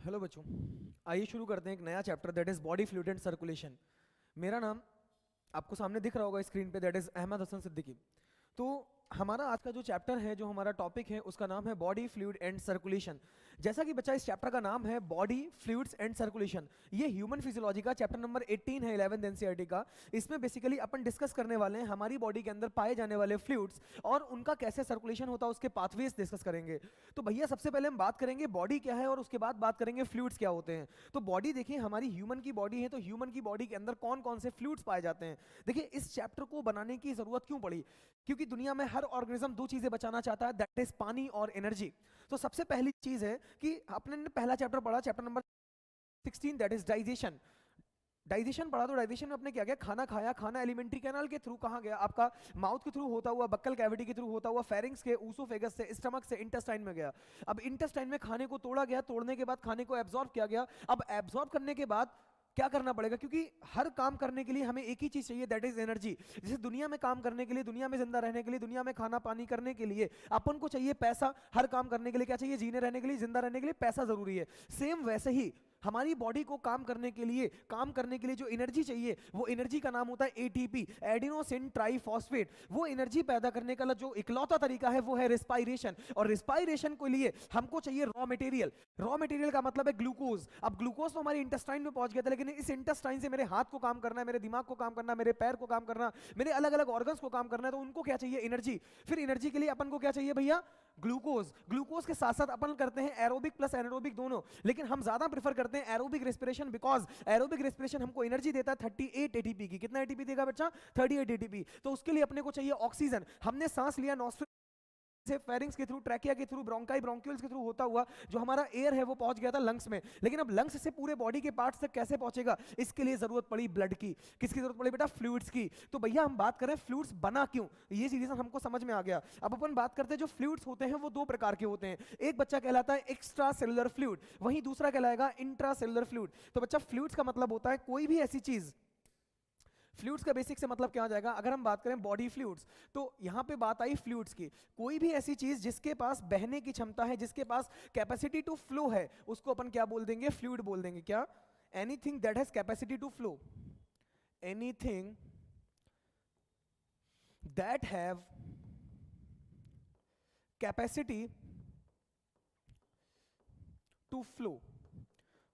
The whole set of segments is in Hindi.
हेलो बच्चों, आइए शुरू करते हैं एक नया chapter that is body fluid and circulation. मेरा नाम आपको सामने दिख रहा होगा स्क्रीन पे, दैट इज अहमद हसन सिद्दीकी। तो हमारा आज का जो चैप्टर है, जो हमारा टॉपिक है, उसका नाम है बॉडी फ्लूइड एंड सर्कुलेशन। जैसा कि बच्चा इस चैप्टर का नाम है बॉडी फ्लूइड्स एंड सर्कुलेशन, ये ह्यूमन फिजियोलॉजी का चैप्टर नंबर 18 है 11th एनसीईआरटी का। इसमें बेसिकली अपन डिस्कस करने वाले हैं हमारी बॉडी के अंदर पाए जाने वाले फ्लूइड्स और उनका कैसे सर्कुलेशन होता है, उसके पाथवेज डिस्कस करेंगे। तो भैया सबसे पहले हम बात करेंगे बॉडी क्या है और उसके बाद बात करेंगे फ्लूइड्स क्या होते हैं। तो बॉडी देखिए, हमारी ह्यूमन की बॉडी है, तो ह्यूमन की बॉडी के अंदर कौन कौन से फ्लूइड्स पाए जाते हैं। देखिए इस चैप्टर को बनाने की जरूरत क्यों पड़ी, क्योंकि दुनिया में हर ऑर्गेनिज्म दो चीजें बचाना चाहता है, दैट इज पानी और एनर्जी। तो सबसे पहली चीज है कि आपने पहला चैप्टर पढ़ा, chapter number 16, that is digestion. Digestion पढ़ा, तो डाइजेशन में आपने क्या किया, खाना खाया, खाना एलिमेंट्री कैनाल के थ्रू कहाँ गया, आपका माउथ के थ्रू होता हुआ, बक्कल कैविटी के थ्रू होता हुआ, फेरिंग्स के, ऊसोफेगस से, स्टमक से इंटेस्टाइन में गया। अब इंटेस्टाइन में खाने को तोड़ा गया, तोड़ने के बाद खाने को एब्जॉर्ब किया गया। अब एब्जॉर्ब करने के बाद क्या करना पड़ेगा, क्योंकि हर काम करने के लिए हमें एक ही चीज चाहिए, दैट इज एनर्जी। जैसे दुनिया में काम करने के लिए, दुनिया में जिंदा रहने के लिए, दुनिया में खाना पानी करने के लिए अपन को चाहिए पैसा। हर काम करने के लिए क्या चाहिए, जीने रहने के लिए, जिंदा रहने के लिए पैसा जरूरी है। सेम वैसे ही हमारी बॉडी को काम करने के लिए जो एनर्जी चाहिए, वो एनर्जी का नाम होता है एटीपी, एडिनोसिन ट्राइफॉस्फेट। वो एनर्जी पैदा करने का जो इकलौता तरीका है वो है रेस्पायरेशन। और रेस्पायरेशन के लिए हमको चाहिए रॉ मटेरियल। रॉ मटेरियल का मतलब है ग्लूकोज। अब ग्लूकोज तो हमारे इंटेस्टाइन में पहुंच गया था, लेकिन इस इंटेस्टाइन से मेरे हाथ को काम करना है, मेरे दिमाग को काम करना है, मेरे पैर को काम करना, मेरे अलग अलग ऑर्गन्स को काम करना है, तो उनको क्या चाहिए, एनर्जी। फिर एनर्जी के लिए अपन को क्या चाहिए भैया, ग्लूकोज। ग्लूकोज के साथ साथ अपन करते हैं एरोबिक प्लस एनारोबिक दोनों, लेकिन हम ज्यादा प्रेफर करते हैं aerobic respiration, because aerobic respiration हमको एनर्जी देता है 38 एटीपी की। कितना एटीपी देगा बच्चा, 38 एटीपी। तो उसके लिए अपने को चाहिए ऑक्सीजन। हमने सांस लिया नॉस्ट्रिल से, फेरिंग्स के थ्रू, ट्रैकिया के थ्रू, ब्रोंकाई ब्रोंक्यूल्स के थ्रू होता हुआ जो हमारा एयर है वो पहुंच गया था लंग्स में। लेकिन अब लंग्स से पूरे बॉडी के पार्ट्स तक कैसे पहुंचेगा, इसके लिए जरूरत पड़ी ब्लड की। किसकी जरूरत पड़ी बेटा, फ्लूइड्स की। तो भैया हम बात करें फ्लूइड्स बना क्यों, ये रीजन हमको समझ में आ गया। अब अपन बात करते हैं जो फ्लूइड्स होते हैं वो दो प्रकार के होते हैं। एक बच्चा कहलाता है एक्स्ट्रा सेलुलर फ्लूइड, वहीं दूसरा कहलाएगा इंट्रा सेलुलर फ्लूइड। तो बच्चा फ्लूइड्स का मतलब होता है कोई भी ऐसी चीज, फ्लूइड्स का बेसिक से मतलब क्या आ जाएगा, अगर हम बात करें बॉडी फ्लूइड्स, तो यहां पे बात आई फ्लूइड्स की। कोई भी ऐसी चीज जिसके पास बहने की क्षमता है, जिसके पास कैपेसिटी टू फ्लो है, उसको अपन क्या बोल देंगे, फ्लूइड बोल देंगे। क्या, anything that has capacity to flow, anything that have capacity to flow.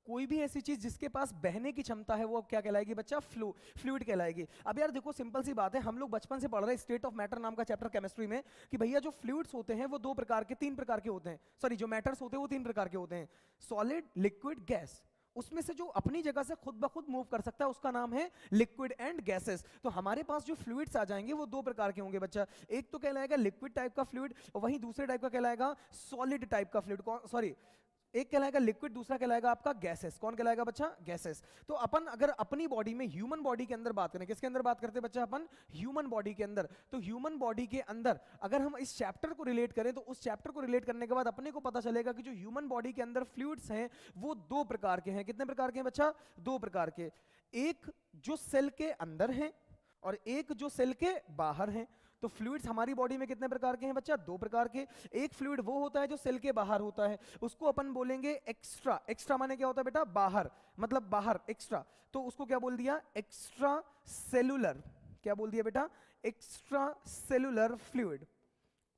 कोई भी ऐसी चीज जिसके पास बहने की क्षमता है वो क्या कहलाएगी बच्चा, फ्लूइड कहलाएगी। अब यार देखो सिंपल सी बात है, हम लोग बचपन से पढ़ रहे हैं स्टेट ऑफ मैटर नाम का चैप्टर केमिस्ट्री में, कि भैया जो फ्लूइड्स होते हैं वो दो प्रकार के, तीन प्रकार के होते हैं, सॉरी जो मैटर्स होते हैं वो तीन प्रकार के होते हैं, सॉलिड, लिक्विड, गैस। उसमें से जो अपनी जगह से खुद ब खुद मूव कर सकता है उसका नाम है लिक्विड एंड गैसेस। तो हमारे पास जो फ्लूइड्स आ जाएंगे वो दो प्रकार के होंगे बच्चा, एक तो कहलाएगा लिक्विड टाइप का फ्लूइड, और वहीं दूसरे टाइप का कहलाएगा सॉलिड टाइप का फ्लूइड। सॉरी, एक कहलाएगा लिक्विड, दूसरा कहलाएगा आपका गैसेस। कौन कहलाएगा बच्चा, गैसेस। तो अपन अगर अपनी बॉडी में, ह्यूमन बॉडी के अंदर बात करें, किसके अंदर बात करते हैं बच्चा, अपन ह्यूमन बॉडी के अंदर। तो ह्यूमन बॉडी के अंदर अगर हम इस चैप्टर को रिलेट करें, तो उस चैप्टर को रिलेट करने के बाद अपने को पता चलेगा कि जो ह्यूमन बॉडी के अंदर फ्लूइड्स हैं वो दो प्रकार के हैं। कितने प्रकार के हैं बच्चा, दो प्रकार के। एक जो सेल के अंदर हैं और एक जो सेल के बाहर हैं। तो फ्लूइड्स हमारी बॉडी में कितने प्रकार के हैं बच्चा, दो प्रकार के। एक फ्लूइड वो होता है जो सेल के बाहर होता है, उसको अपन बोलेंगे एक्स्ट्रा। एक्स्ट्रा माने क्या होता है बेटा, बाहर, मतलब बाहर, एक्स्ट्रा। तो उसको क्या बोल दिया, एक्स्ट्रा सेलुलर। क्या बोल दिया बेटा, एक्स्ट्रा सेलुलर फ्लूइड।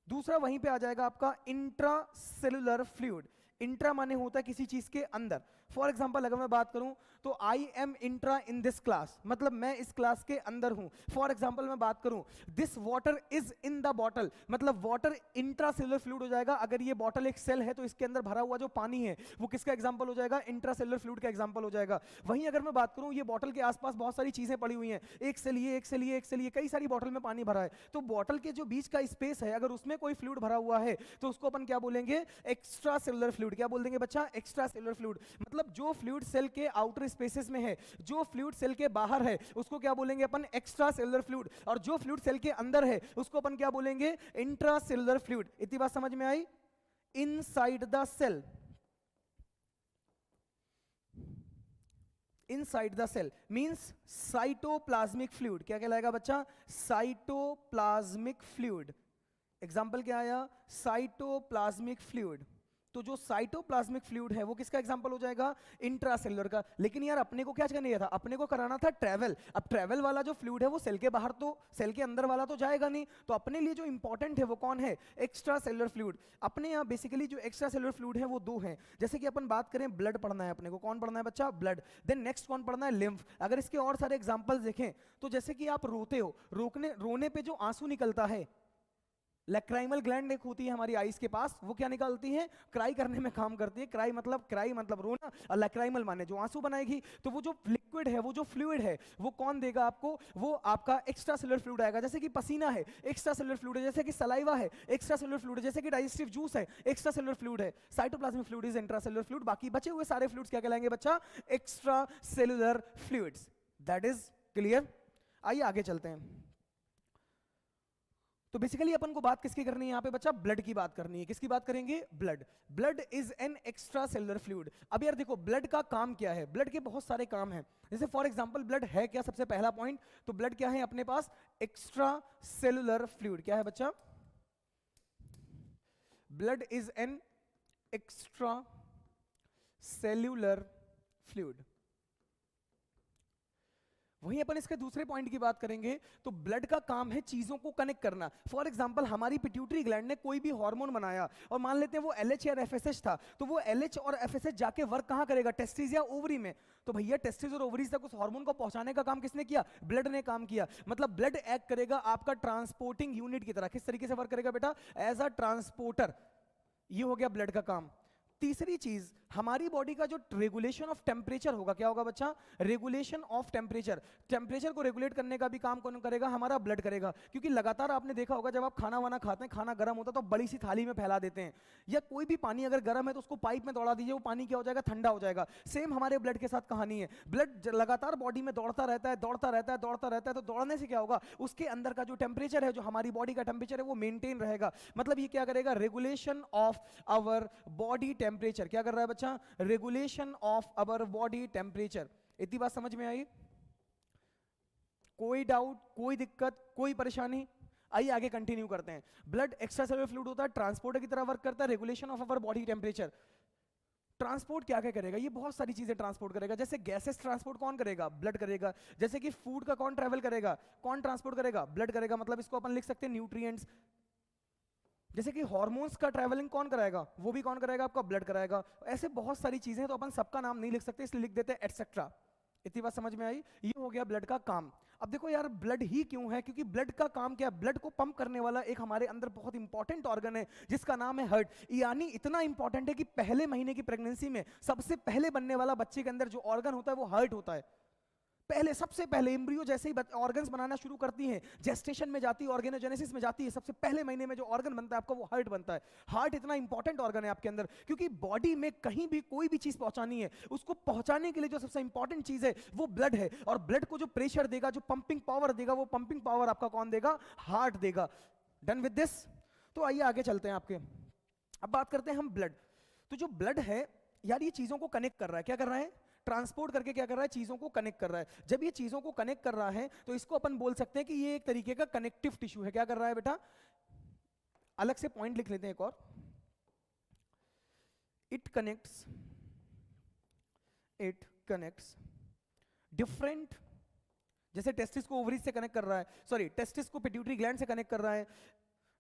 दूसरा वहीं पे आ जाएगा आपका इंट्रा सेलुलर फ्लूइड। इंट्रा माने होता है किसी चीज के अंदर। फॉर एग्जाम्पल अगर मैं बात करूं तो I am intra in this class, मतलब मैं इस क्लास के अंदर हूं। फॉर एग्जाम्पल मैं बात करूं this water is in the bottle, मतलब वाटर इंट्रा सेलुलर फ्लूइड हो जाएगा। अगर ये बॉटल एक सेल है तो इसके अंदर भरा हुआ जो पानी है वो किसका एग्जाम्पल हो जाएगा, इंट्रा सेलुलर फ्लूइड का एग्जाम्पल हो जाएगा। वहीं अगर मैं बात करूं ये बॉटल के आसपास बहुत सारी चीजें पड़ी हुई हैं, एक से लिए एक से लिए एक से लिए, कई सारी बॉटल में पानी भरा है, तो बॉटल के जो बीच का स्पेस है अगर उसमें कोई फ्लूइड भरा हुआ है तो उसको अपन क्या बोलेंगे, एक्स्ट्रा सेलुलर फ्लूइड। क्या बोल देंगे बच्चा, एक्स्ट्रा सेलुलर फ्लूइड। मतलब जो फ्लूइड सेल के आउटर स्पेसेस में है, जो फ्लूइड सेल के बाहर है उसको क्या बोलेंगे अपन, एक्स्ट्रा सेलुलर फ्लूइड। और जो फ्लूइड सेल के अंदर है उसको अपन क्या बोलेंगे, इंट्रा सेलुलर फ्लूइड। इतनी बात समझ में आई। Inside the cell, inside the cell means cytoplasmic fluid. क्या कहलाएगा बच्चा, साइटोप्लाज्मिक फ्लूइड। एग्जाम्पल क्या आया, साइटोप्लाज्मिक फ्लूइड। तो जो साइटोप्लाज्मिक फ्लूइड है वो किसका एग्जांपल हो जाएगा? इंट्रासेलुलर का। लेकिन यार अपने को क्या करना था? अपने को कराना था ट्रैवल। अब ट्रैवल वाला जो फ्लूइड है वो सेल के बाहर तो, सेल के अंदर वाला तो जाएगा नहीं, तो अपने लिए जो इंपॉर्टेंट है वो कौन है? Extra cellular fluid. अपने यहाँ बेसिकली जो एक्स्ट्रा सेलुलर फ्लूइड है वो दो हैं। जैसे कि अपन बात करें, ब्लड पढ़ना है अपने को, कौन पढ़ना है बच्चा? ब्लड। देन नेक्स्ट कौन पढ़ना है? लिम्फ। अगर इसके और सारे एग्जांपल्स देखें तो जैसे कि आप रोते हो, रोने पे जो आंसू निकलता है, लैक्राइमल ग्लैंड एक होती है हमारी आईज के पास, वो क्या निकालती है? क्राई करने में काम करती है। क्राई मतलब रोना, और लैक्राइमल माने जो आंसू बनाएगी। तो वो जो लिक्विड है, वो जो फ्लूइड है, वो कौन देगा आपको? वो आपका एक्स्ट्रा सेलुलर फ्लूइड आएगा। जैसे कि पसीना है, एक्स्ट्रा सेलुलर फ्लूइड है। जैसे कि सलाइवा है, एक्स्ट्रा सेलुलर फ्लूइड है। जैसे कि डाइजेस्टिव जूस है, एक्स्ट्रा सेलुलर फ्लूइड है। Cytoplasmic fluid is intra cellular fluid. बाकी बचे हुए सारे फ्लूइड्स क्या कहलाएंगे बच्चा? Extra cellular fluids. That is clear? आइए आगे चलते हैं। तो बेसिकली अपन को बात किसकी करनी है यहाँ पे बच्चा? ब्लड की बात करनी है। किसकी बात करेंगे? Blood. Blood is an extra cellular fluid. अब यार देखो, ब्लड का काम क्या है? ब्लड के बहुत सारे काम हैं। जैसे फॉर एग्जांपल ब्लड है क्या? सबसे पहला पॉइंट तो ब्लड क्या है अपने पास? Extra cellular fluid. क्या है बच्चा? Blood is an extra cellular fluid. वहीं अपन इसके दूसरे पॉइंट की बात करेंगे तो ब्लड का काम है चीजों को कनेक्ट करना। फॉर एग्जांपल हमारी पिट्यूटरी ग्लैंड ने कोई भी हार्मोन बनाया और मान लेते हैं वो LH या FSH था, तो वो LH और FSH जाके वर्क कहां करेगा? टेस्टिस या ओवरी में। तो भैया टेस्टिस और ओवरीज तक उस हार्मोन को पहुंचाने का काम किसने किया? ब्लड ने काम किया। मतलब ब्लड एक्ट करेगा आपका ट्रांसपोर्टिंग यूनिट की तरह। किस तरीके से वर्क करेगा बेटा? As a transporter. ये हो गया ब्लड का काम। तीसरी चीज, हमारी बॉडी का जो रेगुलेशन ऑफ टेम्परेचर होगा, क्या होगा बच्चा? Regulation of temperature. टेम्परेचर को रेगुलेट करने का भी काम कौन करेगा? हमारा ब्लड करेगा। क्योंकि लगातार आपने देखा होगा जब आप खाना वाना खाते हैं, खाना गर्म होता है तो बड़ी सी थाली में फैला देते हैं, या कोई भी पानी अगर गर्म है तो उसको पाइप में दौड़ा दीजिए, वो पानी क्या हो जाएगा? ठंडा हो जाएगा। सेम हमारे ब्लड के साथ कहानी है। ब्लड लगातार बॉडी में दौड़ता रहता है, दौड़ता रहता है, दौड़ता रहता है। तो दौड़ने से क्या होगा? उसके अंदर का जो टेम्परेचर है, जो हमारी बॉडी का टेम्परेचर है, वो मेंटेन रहेगा। मतलब ये क्या करेगा? Regulation of our body temperature. क्या कर रहा है बच्चा? Regulation of our body temperature. इतनी बात समझ में आई? कोई डाउट, कोई दिक्कत, कोई परेशानी? आइए आगे कंटिन्यू करते हैं। ब्लड एक्स्ट्रा सेलुलर फ्लूइड होता है, ट्रांसपोर्टर की तरह वर्क करता है, regulation of our body temperature. Transport क्या क्या करेगा? ये बहुत सारी चीजें ट्रांसपोर्ट करेगा। जैसे गैसेस ट्रांसपोर्ट कौन करेगा? ब्लड करेगा। जैसे कि फूड का कौन ट्रैवल करेगा? कौन ट्रांसपोर्ट करेगा? ब्लड करेगा। मतलब इसको अपन लिख सकते हैं न्यूट्रिएंट्स। जैसे कि हार्मोन्स का ट्रैवलिंग कौन कराएगा? वो भी कौन कराएगा? आपका ब्लड कराएगा। ऐसे बहुत सारी चीजें, तो अपन सबका नाम नहीं लिख सकते, इसलिए लिख देते हैं एटसेट्रा। इतनी बात समझ में आई? ये हो गया ब्लड का काम। अब देखो यार, ब्लड ही क्यों है? क्योंकि ब्लड का काम क्या है? ब्लड को पंप करने वाला एक हमारे अंदर बहुत इंपॉर्टेंट ऑर्गन है जिसका नाम है हार्ट। यानी इतना इंपॉर्टेंट है कि पहले महीने की प्रेगनेंसी में सबसे पहले बनने वाला बच्चे के अंदर जो ऑर्गन होता है वो हार्ट होता है। पहले, सबसे पहले एम्ब्रियो जैसे ही ऑर्गन्स बनाना शुरू करती हैं, जेस्टेशन में जाती है, ऑर्गेनोजेनेसिस में जाती है, सबसे पहले महीने में जो ऑर्गन बनता है आपका वो हार्ट बनता है। हार्ट इतना इंपॉर्टेंट ऑर्गन है आपके अंदर, क्योंकि बॉडी में कहीं भी कोई भी चीज पहुंचानी है, उसको पहुंचाने के लिए जो सबसे इंपॉर्टेंट चीज है वो ब्लड है। और ब्लड को जो प्रेशर देगा, जो पंपिंग पावर देगा, वो पंपिंग पावर आपका कौन देगा? हार्ट देगा। Done with this? तो आइए आगे चलते हैं आपके। अब बात करते हैं हम ब्लड। तो जो ब्लड है यार, ये चीजों को कनेक्ट कर रहा है। क्या कर रहा है? ट्रांसपोर्ट करके क्या कर रहा है? चीजों को कनेक्ट कर रहा है। जब ये चीजों को कनेक्ट कर रहा है तो इसको अपन बोल सकते हैं कि ये एक तरीके का कनेक्टिव टिश्यू है। क्या कर रहा है बेटा? अलग से पॉइंट लिख लेते हैं एक और। इट कनेक्ट्स डिफरेंट, जैसे टेस्टिस को ओवरीज से कनेक्ट कर रहा है, सॉरी टेस्टिस को पिट्यूटरी ग्लैंड से कनेक्ट कर रहा है,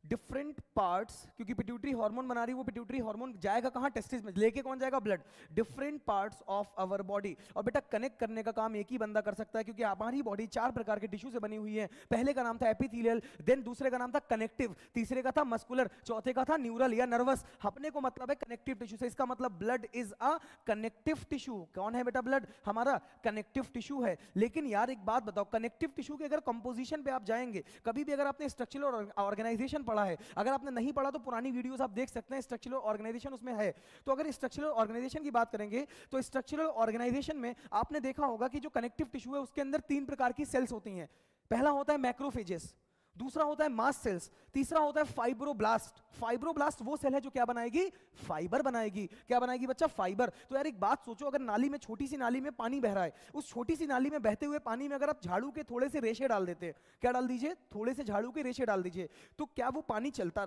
डिफरेंट पार्ट्स, क्योंकि पिट्यूटरी हार्मोन बना रही है, वो पिट्यूटरी हार्मोन जाएगा कहां? टेस्टिस में। लेके कौन जाएगा? Blood. Different parts of our body. और बेटा कनेक्ट करने का काम एक ही बंदा कर सकता है, क्योंकि हमारी बॉडी 4 प्रकार के टिश्यू से बनी हुई है। पहले का नाम था एपिथेलियल, देन दूसरे का नाम था कनेक्टिव, तीसरे का था मस्कुलर, चौथे का था न्यूरल या नर्वस। अपने को मतलब है कनेक्टिव टिश्यू से। इसका मतलब blood is a connective tissue. कौन है बेटा? ब्लड हमारा कनेक्टिव टिश्यू है। लेकिन यार एक बात बताओ, कनेक्टिव टिश्यू के अगर कंपोजिशन पे आप जाएंगे, कभी भी अगर आपने स्ट्रक्चरल ऑर्गेनाइजेशन पढ़ा है, अगर आपने नहीं पढ़ा तो पुरानी वीडियोस आप देख सकते हैं, स्ट्रक्चरल ऑर्गेनाइजेशन उसमें है। तो अगर स्ट्रक्चरल ऑर्गेनाइजेशन की बात करेंगे तो स्ट्रक्चरल ऑर्गेनाइजेशन में आपने देखा होगा कि जो कनेक्टिव टिश्यू है उसके अंदर 3 प्रकार की सेल्स होती हैं। पहला होता है मैक्रोफेजेस, दूसरा होता है मास्ट सेल्स, तीसरा होता है फाइब्रोब्लास्ट। फाइब्रोब्लास्ट वो सेल है जो क्या बनाएगी? फाइबर बनाएगी। क्या बनाएगी बच्चा? फाइबर। तो यार एक बात सोचो, अगर नाली में, छोटी सी नाली में पानी बह रहा है, उस छोटी सी नाली में बहते हुए पानी में अगर आप झाड़ू के थोड़े से रेशे डाल देते हैं, क्या डाल दीजिए? थोड़े से झाड़ू के रेशे डाल दीजिए, तो क्या वो पानी चलता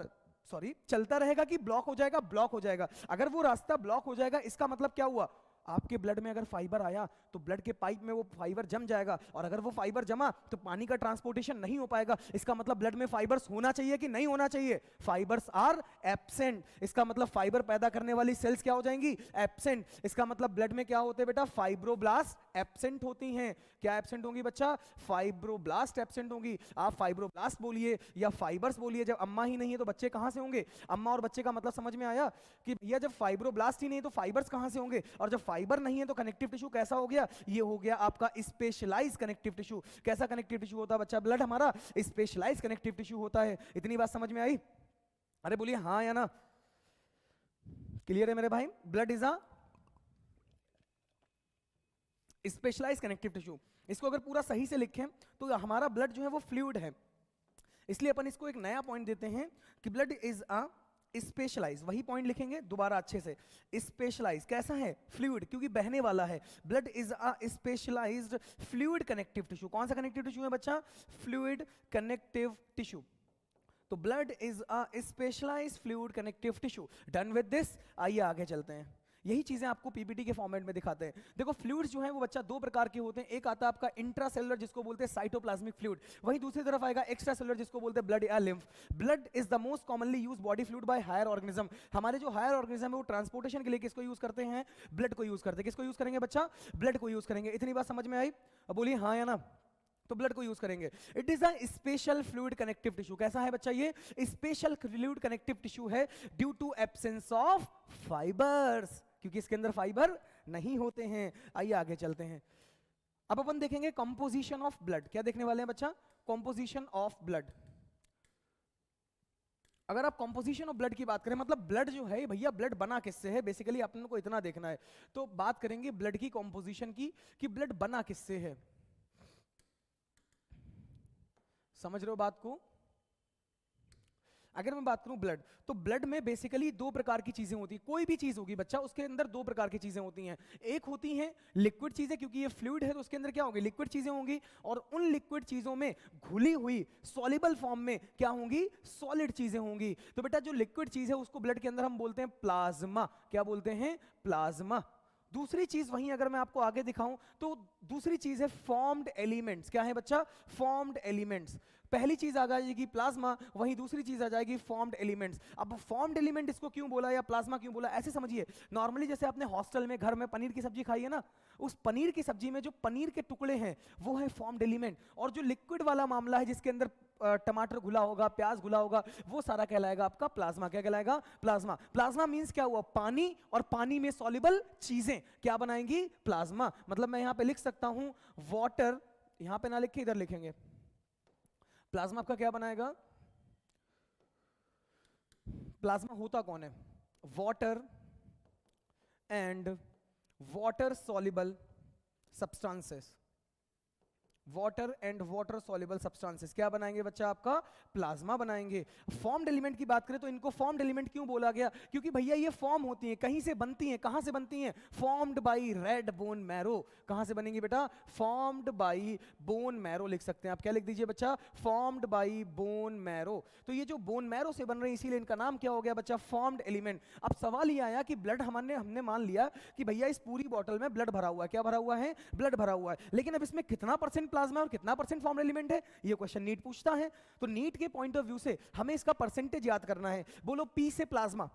सॉरी चलता रहेगा कि ब्लॉक हो जाएगा? ब्लॉक हो जाएगा। अगर वो रास्ता ब्लॉक हो जाएगा इसका मतलब क्या हुआ? आपके ब्लड में अगर फाइबर आया तो ब्लड के पाइप में वो फाइबर जम जाएगा, और अगर वो फाइबर जमा तो पानी का ट्रांसपोर्टेशन नहीं हो पाएगा। इसका मतलब ब्लड में फाइबर्स होना चाहिए कि नहीं होना चाहिए? Fibres are absent. इसका मतलब फाइबर पैदा करने वाली सेल्स क्या हो जाएंगी? एब्सेंट। इसका मतलब ब्लड में क्या होते हैं बेटा? फाइब्रोब्लास्ट एब्सेंट होती हैं। क्या एब्सेंट होंगी बच्चा? फाइब्रोब्लास्ट एब्सेंट होंगी। आप फाइब्रोब्लास्ट बोलिए या फाइबर्स बोलिए, जब अम्मा ही नहीं है तो बच्चे कहां से होंगे? अम्मा और बच्चे का मतलब समझ में आया कि भैया जब फाइब्रोब्लास्ट ही नहीं है तो फाइबर्स कहां से होंगे? और जब फाइबर नहीं है तो कनेक्टिव टिश्यू कैसा हो गया? ये हो गया आपका स्पेशलाइज्ड कनेक्टिव टिश्यू। कैसा कनेक्टिव टिश्यू होता है बच्चा? ब्लड हमारा स्पेशलाइज्ड कनेक्टिव टिश्यू होता है। इतनी बात समझ में आई? अरे बोलिए हाँ या ना। क्लियर है मेरे भाई? Blood is a specialised connective tissue. इसको अगर पूरा सही से लिखें तो हमारा ब्लड जो है वो फ्लूइड है, इसलिए अपन इसको एक नया पॉइंट देते हैं कि ब्लड इज अ स्पेशलाइज। वही पॉइंट लिखेंगे दोबारा अच्छे से। स्पेशलाइज कैसा है? फ्लूइड, क्योंकि बहने वाला है। Blood is a specialised fluid connective tissue. कौन सा कनेक्टिव टिश्यू है बच्चा? Fluid connective tissue. तो blood is a specialised fluid connective tissue. Done with this, आइए आगे चलते हैं। यही चीजें आपको पीपीटी के फॉर्मेट में दिखाते हैं। देखो फ्लूइड्स जो हैं वो बच्चा दो प्रकार के होते हैं। एक आता है आपका इंट्रासेलुलर जिसको बोलते हैं साइटोप्लाज्मिक फ्लूइड, वहीं दूसरी तरफ आएगा एक्स्ट्रासेलुलर जिसको बोलते हैं ब्लड या lymph. Blood is the most commonly used body fluid by higher organism. हमारे जो हायर ऑर्गेनिज्म है वो ट्रांसपोर्टेशन के लिए किसको यूज करते हैं? ब्लड को यूज करते हैं। किसको यूज करेंगे बच्चा? ब्लड को यूज करेंगे। इतनी बात समझ में आई? अब बोलिए हाँ या ना। तो ब्लड को यूज करेंगे। It is a special fluid connective tissue. कैसा है बच्चा? ये स्पेशल फ्लूइड कनेक्टिव टिश्यू है due to absence of fibres, क्योंकि इसके अंदर फाइबर नहीं होते हैं। आइए आगे चलते हैं। अब अपन देखेंगे कंपोजिशन ऑफ ब्लड। क्या देखने वाले हैं बच्चा? Composition of blood. अगर आप कंपोजिशन ऑफ ब्लड की बात करें, मतलब ब्लड जो है भैया ब्लड बना किससे है, बेसिकली अपन को इतना देखना है। तो बात करेंगे ब्लड की कंपोजिशन की कि ब्लड बना किससे है। समझ रहे हो बात को? अगर मैं बात करूं ब्लड, तो ब्लड में बेसिकली दो प्रकार की चीजें होती है। कोई भी चीज होगी बच्चा, उसके अंदर दो प्रकार की चीजें होती हैं। एक होती हैं लिक्विड चीजें, क्योंकि ये फ्लूइड है तो उसके अंदर क्या होगी? लिक्विड चीजें होंगी। और उन लिक्विड चीजों में घुली हुई सॉल्युबल फॉर्म में क्या होंगी? सॉलिड चीजें होंगी। तो बेटा जो लिक्विड चीज है उसको ब्लड के अंदर हम बोलते हैं प्लाज्मा। क्या बोलते हैं? प्लाज्मा। दूसरी चीज वहीं अगर मैं आपको आगे दिखाऊं तो दूसरी चीज है फॉर्म्ड एलिमेंट्स। क्या है बच्चा? Formed elements. पहली चीज आ जाएगी प्लाज्मा, वहीं दूसरी चीज आ जाएगी फॉर्म्ड एलिमेंट्स। अब फॉर्म्ड एलिमेंट इसको क्यों बोला या प्लाज्मा क्यों बोला, ऐसे समझिए। नॉर्मली जैसे आपने हॉस्टल में घर में पनीर की सब्जी खाई है ना, उस पनीर की सब्जी में जो पनीर के टुकड़े हैं वो है फॉर्म्ड एलिमेंट। और जो लिक्विड वाला मामला है जिसके अंदर टमाटर घुला होगा, प्याज घुला होगा, वो सारा कहलाएगा आपका प्लाज्मा। क्या कहलाएगा? प्लाज्मा। प्लाज्मा मींस क्या हुआ? पानी, और पानी में सॉल्युबल चीजें क्या बनाएंगी? प्लाज्मा। मतलब मैं यहां पे लिख सकता हूं वाटर, यहां पे ना लिख के इधर लिखेंगे। प्लाज्मा आपका क्या बनाएगा? प्लाज्मा होता कौन है? Water and water soluble substances. Water and water soluble substances क्या बनाएंगे बच्चा? आपका प्लाज्मा बनाएंगे। फॉर्म्ड एलिमेंट की बात करें तो इनको फॉर्म्ड एलिमेंट क्यों बोला गया? क्योंकि भैया ये फॉर्म होती हैं, कहीं से बनती हैं। कहां से बनती हैं? Formed by red bone marrow. कहां से बनेंगी बेटा? फॉर्म्ड बाय बोन मैरो लिख सकते हैं आप। क्या लिख दीजिए बच्चा? Formed by bone marrow. तो ये जो बोन मैरो से बन रही है इसीलिए इनका नाम क्या हो गया बच्चा? Formed element. अब सवाल ये आया कि ब्लड हमने मान लिया कि भैया इस पूरी बॉटल में ब्लड भरा हुआ है। क्या भरा हुआ है? ब्लड भरा हुआ है। लेकिन अब इसमें कितना परसेंट प्लाज्मा और कितना परसेंट फॉर्म्ड एलिमेंट है, ये क्वेश्चन नीट पूछता है। तो नीट के पॉइंट ऑफ व्यू से हमें इसका परसेंटेज याद करना है। बोलो पी से प्लाज्मा,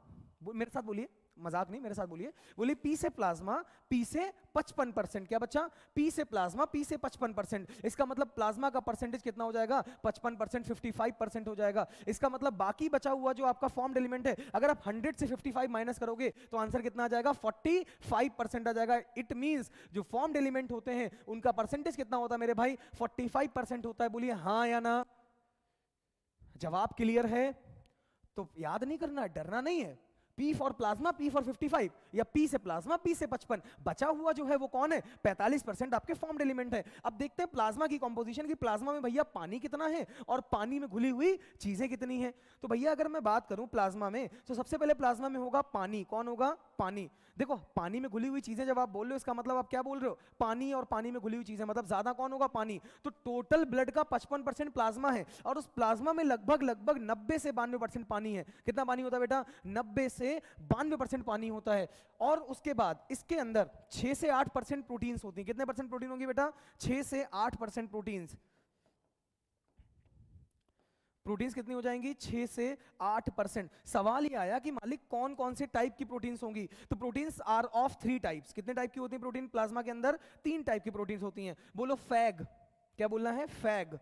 मेरे साथ बोलिए, मजाक नहीं, मेरे साथ बोलिए। बोलिए पी से प्लाज्मा, पी से 55%। क्या बच्चा? पी से प्लाज्मा, पी से 55%। इसका मतलब प्लाज्मा का परसेंटेज कितना हो जाएगा? 55%, 55% हो जाएगा। इसका मतलब बाकी बचा हुआ जो आपका फॉर्म्ड एलिमेंट है, अगर आप 100 से 55 माइनस करोगे तो आंसर कितना आ जाएगा? 45% आ जाएगा। इट मींस जो फॉर्म्ड एलिमेंट होते हैं उनका परसेंटेज कितना होता है मेरे भाई? 45% होता है। बोलिए हाँ या ना। जवाब क्लियर है? तो याद नहीं करना, डरना नहीं है। P for plasma, P for 55, या P से प्लाज्मा, P से 55, बचा हुआ जो है वो कौन है, 45% आपके फॉर्म्ड एलिमेंट है। अब देखते हैं प्लाज्मा की कंपोजिशन की, प्लाज्मा में भैया पानी कितना है और पानी में घुली हुई चीजें कितनी है। तो भैया अगर मैं बात करूं प्लाज्मा में, तो सबसे पहले प्लाज्मा में होगा पानी। कौन होगा, पानी। देखो पानी में घुली हुई चीजें जब आप बोल रहे हो, इसका मतलब आप क्या बोल रहे हो, पानी और पानी में घुली हुई चीजें, मतलब ज्यादा कौन होगा, पानी। तो टोटल ब्लड का 55% प्लाज्मा है, और उस प्लाज्मा में लगभग 90 से 92% पानी है। कितना पानी होता है बेटा, 90 से 92% पानी होता है। और उसके बाद इसके अंदर 6 से 8% प्रोटीन्स होती हैं। कितने परसेंट प्रोटीन होगी बेटा, 6 से 8% प्रोटीन्स। प्रोटीन्स कितनी हो जाएंगी, 6 से 8%। सवाल ये आया कि मालिक कौन कौन से टाइप की प्रोटीन्स होंगी, तो प्रोटीन्स आर ऑफ 3 टाइप्स। कितने टाइप की होती है प्रोटीन प्लाज्मा के अंदर, 3 टाइप की प्रोटीन्स होती हैं। बोलो फैग, क्या बोलना है, फैग।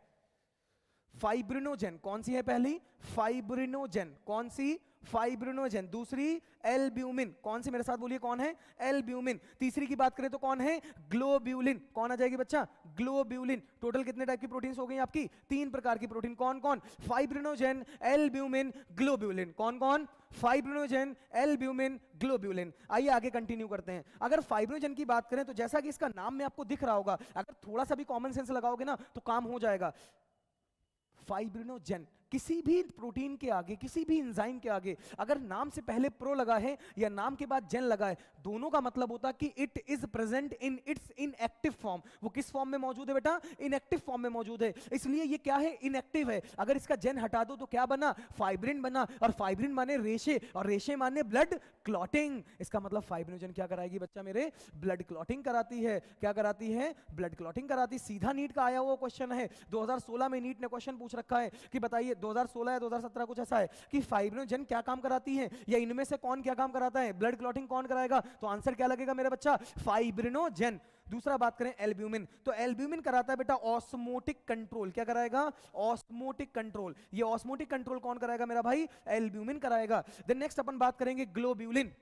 फाइब्रिनोजेन, कौन सी है पहली, फाइब्रिनोजेन, कौन सी, फाइब्रिनोजेन। दूसरी एल्ब्यूमिन, कौन सी, मेरे साथ बोलिए कौन है, एल्ब्यूमिन। तीसरी की बात करें तो कौन है, ग्लोब्यूलिन। कौन आ जाएगी बच्चा, ग्लोब्यूलिन। टोटल कितने टाइप की प्रोटीन्स हो गई आपकी, 3 प्रकार की प्रोटीन। कौन कौन, फाइब्रिनोजेन, एल्ब्यूमिन, ग्लोब्यूलिन। कौन कौन, फाइब्रिनोजेन, एल्ब्यूमिन, ग्लोब्यूलिन। आइए आगे कंटिन्यू करते हैं। अगर फाइब्रिनोजेन की बात करें तो जैसा कि इसका नाम में आपको दिख रहा होगा, अगर थोड़ा सा भी कॉमन सेंस लगाओगे ना तो काम हो जाएगा। फाइब्रिनोजेन, किसी भी प्रोटीन के आगे, किसी भी एंजाइम के आगे अगर नाम से पहले प्रो लगा है या नाम के बाद जेन लगा है, दोनों का मतलब होता है कि it is present in its inactive form. वो किस फॉर्म में मौजूद है बेटा, इनएक्टिव फॉर्म में मौजूद है, इसलिए ये क्या है, इनएक्टिव है। अगर इसका जेन हटा दो तो क्या बना, फाइब्रिन बना, और फाइब्रिन माने रेशे, और रेशे माने ब्लड क्लॉटिंग। इसका मतलब फाइब्रिनोजेन क्या कराएगी बच्चा मेरे, ब्लड क्लॉटिंग कराती है। क्या कराती है, ब्लड क्लॉटिंग कराती। सीधा नीट का आया हुआ क्वेश्चन है, 2016 में नीट ने क्वेश्चन पूछ रखा है कि बताइए 2016 या 2017 कुछ ऐसा है कि फाइब्रिनोजेन क्या काम कराती है, या इनमें से कौन क्या काम कराता है, ब्लड क्लॉटिंग कौन कराएगा। तो आंसर क्या लगेगा मेरा बच्चा, फाइब्रिनोजेन। दूसरा बात करें एल्ब्यूमिन, तो एल्ब्यूमिन कराता है बेटा ऑस्मोटिक कंट्रोल। क्या कराएगा, ऑस्मोटिक कंट्रोल। ये ऑस्मोटिक कंट्रोल कौन कराएगा मेरा भाई, एल्ब्यूमिन कराएगा। देन नेक्स्ट अपन बात करेंगे ग्लोब्यूलिन।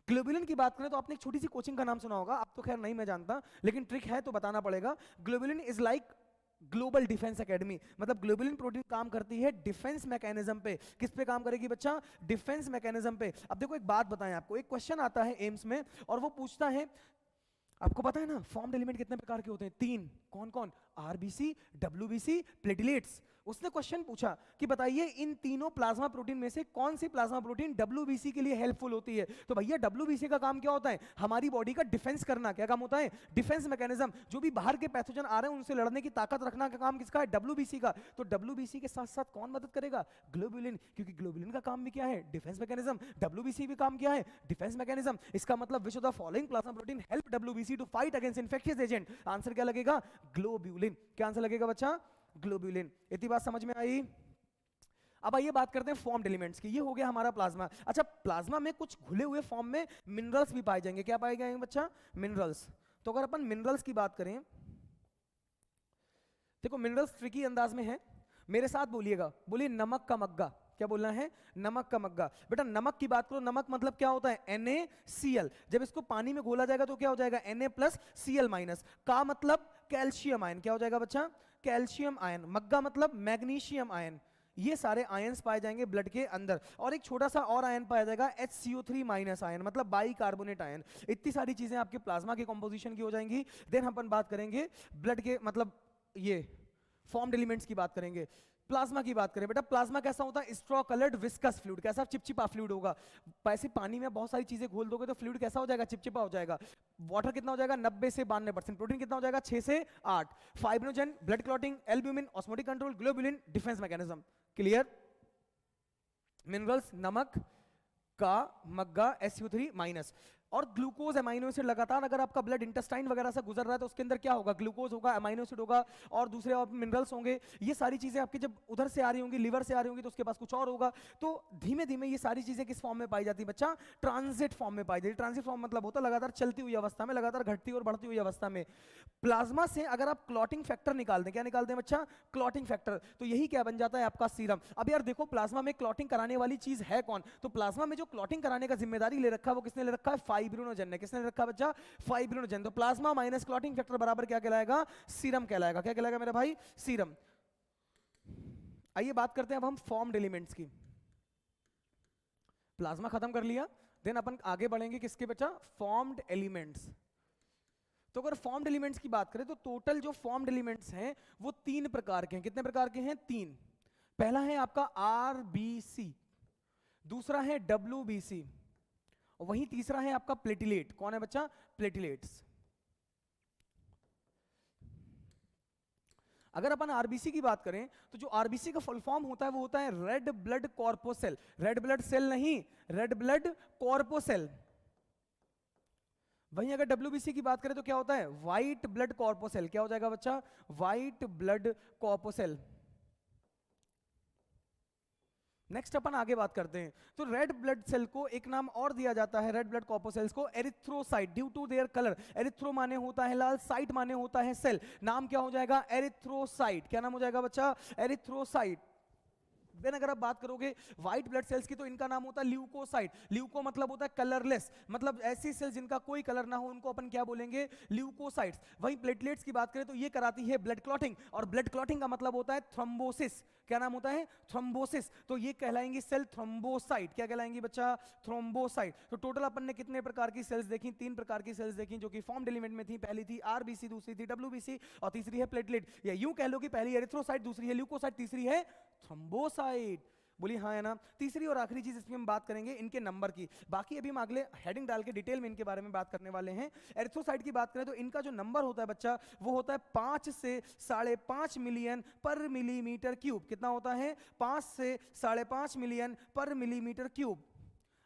ग्लोब्यूलिन की बात करें तो आपने एक छोटी सी कोचिंग का नाम सुना होगा, आप तो खैर नहीं, मैं जानता, लेकिन ट्रिक है तो बताना पड़ेगा। Globulin is like global defence academy, मतलब ग्लोबुलिन प्रोटीन काम करती है डिफेंस मैकेनिज्म पे। किस पे काम करेगी बच्चा, डिफेंस मैकेनिज्म पे। अब देखो एक बात बताएं आपको, एक क्वेश्चन आता है एम्स में और वो पूछता है, आपको पता है ना फॉर्म्ड एलिमेंट कितने प्रकार के होते हैं, 3। कौन कौन, आरबीसी, डब्ल्यूबीसी, प्लेटलेट्स। उसने क्वेश्चन पूछा कि बताइए इन तीनों प्लाज्मा प्रोटीन में से कौन सी प्लाज्मा प्रोटीन डब्ल्यूबीसी के लिए हेल्पफुल होती है। तो भैया डब्ल्यूबीसी का काम क्या होता है, हमारी बॉडी का डिफेंस करना। क्या काम होता है, डिफेंस मैकेनिज्म। जो भी बाहर के पैथोजन आ रहे हैं उनसे लड़ने की ताकत रखना का काम किसका है, डब्ल्यूबीसी का। तो डब्ल्यूबीसी के साथ साथ कौन मदद करेगा, ग्लोब्यूलिन, क्योंकि ग्लोब्यूलिन का काम भी क्या है, डिफेंस मैकेनिज्म। डब्ल्यूबीसी भी काम क्या है, डिफेंस मैकेनिज्म। इसका मतलब which of the following plasma protein help WBC to fight against infectious agent. Answer क्या लगेगा, ग्लोब्यूलिन। क्या आंसर लगेगा बच्चा, ग्लोब्यूलिन। इतनी बात समझ में आई। अब आइए बात करते हैं फॉर्म्ड एलिमेंट्स की। ये हो गया हमारा प्लाज्मा। अच्छा, प्लाज्मा में कुछ घुले हुए फॉर्म में मिनरल्स भी पाए जाएंगे। क्या पाए जाएंगे बच्चा, मिनरल्स। तो अगर अपन मिनरल्स की बात करें, देखो मिनरल्स ट्रिकी अंदाज में है, मेरे साथ बोलिएगा, बोलिए नमक का मग्गा। क्या बोलना है, नमक का मग्गा। बेटा नमक की बात करो, नमक मतलब क्या होता है, NaCl। जब इसको पानी में घोला जाएगा तो क्या हो जाएगा, Na+Cl-। का मतलब कैल्शियम आयन। क्या हो जाएगा बच्चा, कैल्शियम आयन। मग्गा मतलब मैग्नीशियम आयन। ये सारे आयंस पाए जाएंगे ब्लड के अंदर। और एक छोटा सा और आयन पाया जाएगा HCO3- आयन, मतलब बाई कार्बोनेट आयन। इतनी सारी चीजें आपके प्लाज्मा के कंपोजिशन की हो जाएंगी। देन अपन बात करेंगे ब्लड के, मतलब ये फॉर्म्ड एलिमेंट्स की बात करेंगे। प्लाज्मा की बात करें बेटा, प्लाज्मा कैसा होता है, स्ट्रॉ कलर्ड विस्कस फ्लूइड। कैसा, चिपचिपा फ्लूइड होगा। ऐसे पानी में बहुत सारी चीजें घोल दोगे तो फ्लूइड कैसा हो जाएगा, चिपचिपा हो जाएगा। वाटर कितना हो जाएगा, 90 से 92%। प्रोटीन कितना हो जाएगा, 6 से 8। Fibrinogen, blood clotting, albumin, osmotic control, globulin, defence mechanism. Clear. Minerals, नमक का मग्गा, SO3-। और ग्लूकोज, अमाइनो एसिड, लगातार अगर आपका ब्लड इंटेस्टाइन वगैरह से गुजर रहा है तो उसके अंदर क्या होगा, ग्लूकोज होगा, अमाइनो एसिड होगा, और दूसरे और मिनरल्स होंगे। ये सारी चीजें आपकी जब उधर से आ रही होंगी, लिवर से आ रही होंगी, तो उसके पास कुछ और होगा। तो धीमे धीमे ये सारी चीजें किस फॉर्म में पाई जाती है बच्चा, ट्रांजिट फॉर्म में पाई जाती है। ट्रांजिट फॉर्म मतलब होता है लगातार चलती हुई अवस्था में, लगातार घटती और बढ़ती हुई अवस्था में। प्लाज्मा से अगर आप क्लॉटिंग फैक्टर निकाल दें, क्या निकाल दें बच्चा, क्लॉटिंग फैक्टर, तो यही क्या बन जाता है आपका सीरम। अब यार देखो प्लाज्मा में क्लॉटिंग कराने वाली चीज है कौन, तो प्लाज्मा में जो क्लॉटिंग कराने का जिम्मेदारी ले रखा है वो किसने ले रखा है, फाइब्रिनोजेन ने। किसने ले रखा है बच्चा, फाइब्रिनोजेन। तो प्लाज्मा माइनस क्लॉटिंग फैक्टर बराबर क्या कहलाएगा, सीरम कहलाएगा। क्या कहलाएगा मेरा भाई, सीरम। आइए बात करते हैं अब हम फॉर्म्ड एलिमेंट्स की। प्लाज्मा खत्म कर लिया, देन अपन आगे बढ़ेंगे किसके बच्चा, फॉर्म्ड एलिमेंट्स। तो अगर फॉर्म्ड एलिमेंट्स की बात करें तो टोटल जो फॉर्म्ड एलिमेंट्स हैं वो 3 प्रकार के हैं। कितने प्रकार के हैं, 3। पहला है आपका आरबीसी, दूसरा है डब्ल्यूबीसी, और वहीं तीसरा है आपका प्लेटिलेट। कौन है बच्चा, प्लेटिलेट्स। अगर अपन आरबीसी की बात करें तो जो आरबीसी का फुल फॉर्म होता है वो होता है red blood corpuscle. Red blood cell नहीं, रेड ब्लड कॉर्पोसेल। वहीं अगर डब्ल्यूबीसी की बात करें तो क्या होता है, व्हाइट ब्लड कॉर्पोसेल। क्या हो जाएगा बच्चा, व्हाइट ब्लड कॉर्पोसेल। नेक्स्ट अपन आगे बात करते हैं। तो रेड ब्लड सेल को एक नाम और दिया जाता है, रेड ब्लड कॉर्पोसेल्स को, erythrocyte, due to their colour. Erythro माने होता है लाल, साइट माने होता है सेल, नाम क्या हो जाएगा, एरिथ्रोसाइट। क्या नाम हो जाएगा बच्चा, एरिथ्रोसाइट। देन अगर आप बात करोगे व्हाइट ब्लड सेल्स की तो इनका नाम होता है ल्यूकोसाइट। ल्यूको मतलब होता है कलरलेस, मतलब ऐसी सेल्स जिनका कोई कलर ना हो उनको अपन क्या बोलेंगे, ल्यूकोसाइट्स। वहीं प्लेटलेट्स की बात करें तो ये कराती है ब्लड क्लॉटिंग, और ब्लड क्लॉटिंग का मतलब होता है थ्रोम्बोसिस। क्या नाम होता है, थ्रोम्बोसिस। तो ये कहलाएंगी सेल थ्रोम्बोसाइट। क्या कहलाएंगी बच्चा, थ्रोम्बोसाइट। तो टोटल अपन ने कितने प्रकार की सेल्स देखी, 3 प्रकार की सेल्स देखी जो कि फॉर्म्ड एलिमेंट में थी। पहली थी आरबीसी, दूसरी थी डब्ल्यूबीसी, और तीसरी है प्लेटलेट। या यूं कह लो कि पहली एरिथ्रोसाइट, दूसरी है ल्यूकोसाइट, तीसरी है थ्रोम्बोसाइट। बोलिए हाँ है ना। तीसरी और आखिरी चीज इसमें हम बात करेंगे इनके नंबर की। बाकी अभी हम अगले हेडिंग डाल के डिटेल में इनके बारे में बात करने वाले हैं। एरिथ्रोसाइट की बात करें तो इनका जो नंबर होता है बच्चा वो होता है 5 से 5.5 मिलियन पर मिलीमीटर क्यूब। कितना होता है, 5 से 5.5 मिलियन पर मिलीमीटर क्यूब।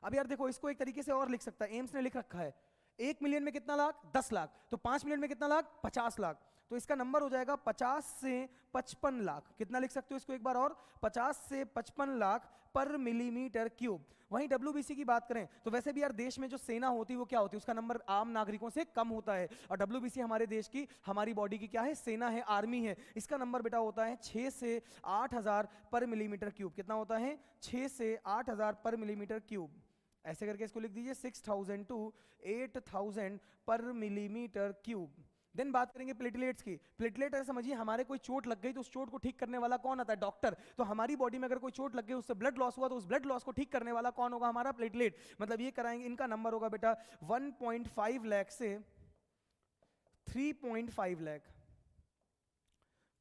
अब यार देखो, इसको एक तरीके से और लिख सकता है, एम्स ने लिख रखा है 1 मिलियन में कितना लाख, 10 लाख। तो 5 मिलियन में कितना लाख, 50 लाख। तो इसका नंबर हो जाएगा 50 से 55 लाख। कितना लिख सकते हो इसको एक बार और, 50 से 55 लाख पर मिलीमीटर क्यूब। वहीं डब्ल्यूबीसी की बात करें तो वैसे भी यार देश में जो सेना होती है वो क्या होती है, उसका नंबर आम नागरिकों से कम होता है। और डब्ल्यूबीसी हमारे देश की, हमारी बॉडी की क्या है, सेना है, आर्मी है। इसका नंबर बेटा होता है 6 से 8,000 पर मिलीमीटर क्यूब। कितना होता है, 6 से 8,000 पर मिलीमीटर क्यूब। ऐसे करके इसको लिख दीजिए 6,000 टू 8,000 पर मिलीमीटर क्यूब। देन बात करेंगे प्लेटलेट्स की। प्लेटलेट है, समझिए हमारे कोई चोट लग गई तो उस चोट को ठीक करने वाला कौन आता है, डॉक्टर। तो हमारी बॉडी में अगर कोई चोट लग गई, उससे ब्लड लॉस हुआ, तो उस ब्लड लॉस को ठीक करने वाला कौन होगा, हमारा प्लेटलेट। मतलब ये कराएंगे, इनका नंबर होगा बेटा 1.5 लाख से 3.5 लाख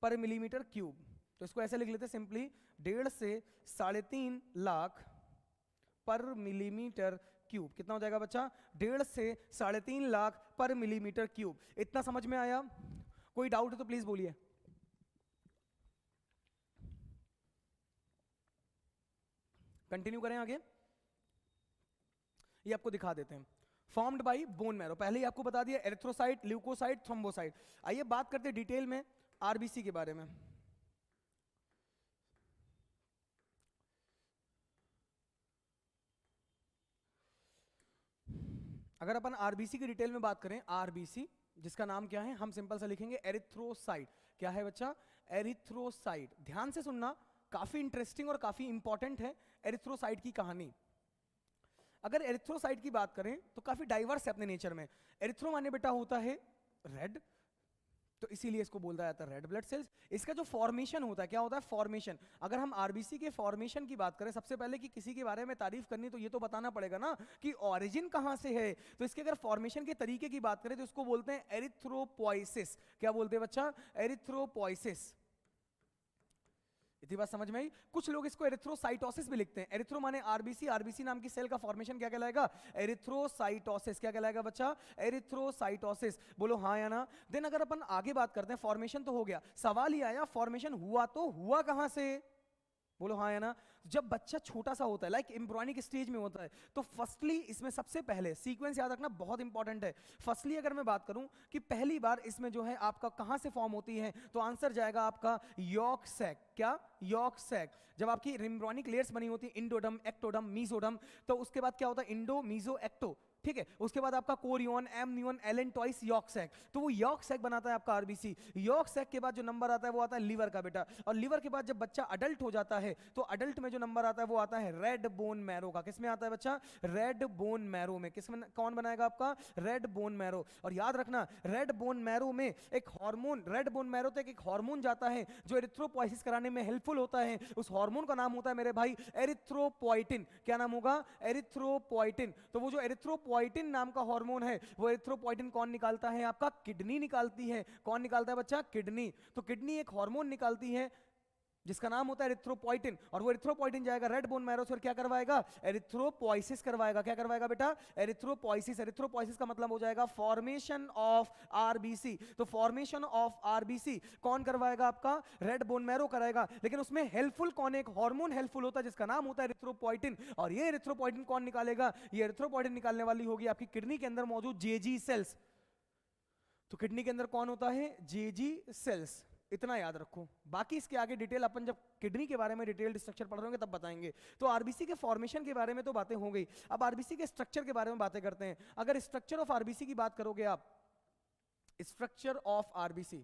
पर मिलीमीटर क्यूब। तो इसको ऐसे लिख लेते हैं सिंपली, 1.5 से 3.5 लाख पर मिलीमीटर क्यूब। कितना हो जाएगा बच्चा, 1.5 से 3.5 लाख पर मिलीमीटर क्यूब। इतना समझ में आया, कोई डाउट है तो प्लीज बोलिए। कंटिन्यू करें आगे, ये आपको दिखा देते हैं। फॉर्म्ड बाय बोन मैरो, पहले ही आपको बता दिया, एरिथ्रोसाइट, ल्यूकोसाइट, थ्रोम्बोसाइट। आइए बात करते हैं डिटेल में आरबीसी के बारे में। अगर अपन आरबीसी की डिटेल में बात करें, आरबीसी जिसका नाम क्या है, हम सिंपल सा लिखेंगे एरिथ्रोसाइट। क्या है बच्चा, एरिथ्रोसाइट। ध्यान से सुनना, काफी इंटरेस्टिंग और काफी इंपॉर्टेंट है एरिथ्रोसाइट की कहानी। अगर एरिथ्रोसाइट की बात करें तो काफी डाइवर्स है अपने नेचर में। एरिथ्रो माने बेटा होता है रेड, तो इसीलिए इसको बोला जाता है रेड ब्लड सेल्स। इसका जो फॉर्मेशन होता है, क्या होता है, फॉर्मेशन। अगर हम आरबीसी के फॉर्मेशन की बात करें, सबसे पहले कि किसी के बारे में तारीफ करनी तो ये तो बताना पड़ेगा ना कि ओरिजिन कहां से है। तो इसके अगर फॉर्मेशन के तरीके की बात करें तो इसको बोलते हैं एरिथ्रोपोइसिस। क्या बोलते हैं बच्चा, एरिथ्रोपोइसिस। इतनी बात समझ में आई। कुछ लोग इसको एरिथ्रोसाइटोसिस भी लिखते हैं। एरिथ्रो माने आरबीसी, आरबीसी नाम की सेल का फॉर्मेशन क्या कहलाएगा, एरिथ्रोसाइटोसिस। क्या कहलाएगा बच्चा, एरिथ्रोसाइटोसिस। बोलो हाँ या ना। देन अगर अपन आगे बात करते हैं, फॉर्मेशन तो हो गया, सवाल ये आया फॉर्मेशन हुआ तो हुआ कहां से। बोलो हाँ या ना। जब बच्चा छोटा सा होता है, लाइक एम्ब्रियोनिक स्टेज में होता है, तो फर्स्टली इसमें सबसे पहले सीक्वेंस याद रखना बहुत इंपॉर्टेंट है। फर्स्टली अगर मैं बात करूं कि पहली बार इसमें जो है आपका कहां से फॉर्म होती है, तो आंसर जाएगा आपका यॉर्क सैक। क्या, यॉर्क सैक। जब आपकी एम्ब्रियोनिक लेयर्स बनी होती है, इंडोडम, एक्टोडम, मीसोडम, तो उसके बाद क्या होता है, इंडो, मीसो, एक्टो। ठीक है। उसके बाद आपका chorion, amnion, allantois, yolk sac, तो वो यॉर्क सैक बनाता है आपका आरबीसी। यॉर्क सैक के बाद जो नंबर आता है वो आता है लीवर का बेटा, और लीवर के बाद जब बच्चा अडल्ट हो जाता है तो अडल्ट में जो नंबर आता है वो आता है रेड बोन मैरो का। किसमें आता है बच्चा? रेड बोन मैरो में। किसमें? कौन बनाएगा आपका? Red bone marrow. और याद रखना रेड बोन मैरो में एक हार्मोन, रेड बोन मैरो तक एक हार्मोन जाता है जो एरिथ्रोपोइसिस कराने में हेल्पफुल होता है। उस हार्मोन का नाम होता है मेरे भाई एरिथ्रोपोइटिन। क्या नाम होगा? एरिथ्रोपोइटिन। तो वो जो एरिथ्रोपोइटिन नाम का हार्मोन है वो एरिथ्रोपोइटिन कौन निकालता है? आपका किडनी निकालती है। कौन निकालता है बच्चा? किडनी। तो किडनी एक हार्मोन निकालती है जिसका नाम होता है एरिथ्रोपोइटिन, और वो एरिथ्रोपोइटिन जाएगा रेड बोन मैरो से और क्या करवाएगा? एरिथ्रोपोइसिस करवाएगा। क्या करवाएगा बेटा? एरिथ्रोपोइसिस। एरिथ्रोपोइसिस का मतलब हो जाएगा फॉर्मेशन ऑफ आरबीसी। तो फॉर्मेशन ऑफ आरबीसी कौन करवाएगा? आपका रेड बोन मैरो कराएगा। लेकिन उसमें हेल्पफुल कौन? एक हार्मोन हेल्पफुल होता है जिसका नाम होता है एरिथ्रोपोइटिन। और ये एरिथ्रोपोइटिन कौन निकालेगा? ये एरिथ्रोपोइटिन निकालने वाली होगी आपकी किडनी के अंदर मौजूद जेजी सेल्स। तो किडनी के अंदर कौन होता है? जेजी सेल्स। इतना याद रखो, बाकी इसके आगे डिटेल अपन जब किडनी के बारे में डिटेल्ड स्ट्रक्चर पढ़ रहे होंगे तब बताएंगे। तो आरबीसी के फॉर्मेशन के बारे में तो बातें हो गई, अब आरबीसी के स्ट्रक्चर के बारे में बातें करते हैं। अगर स्ट्रक्चर ऑफ आरबीसी की बात करोगे आप, स्ट्रक्चर ऑफ आरबीसी,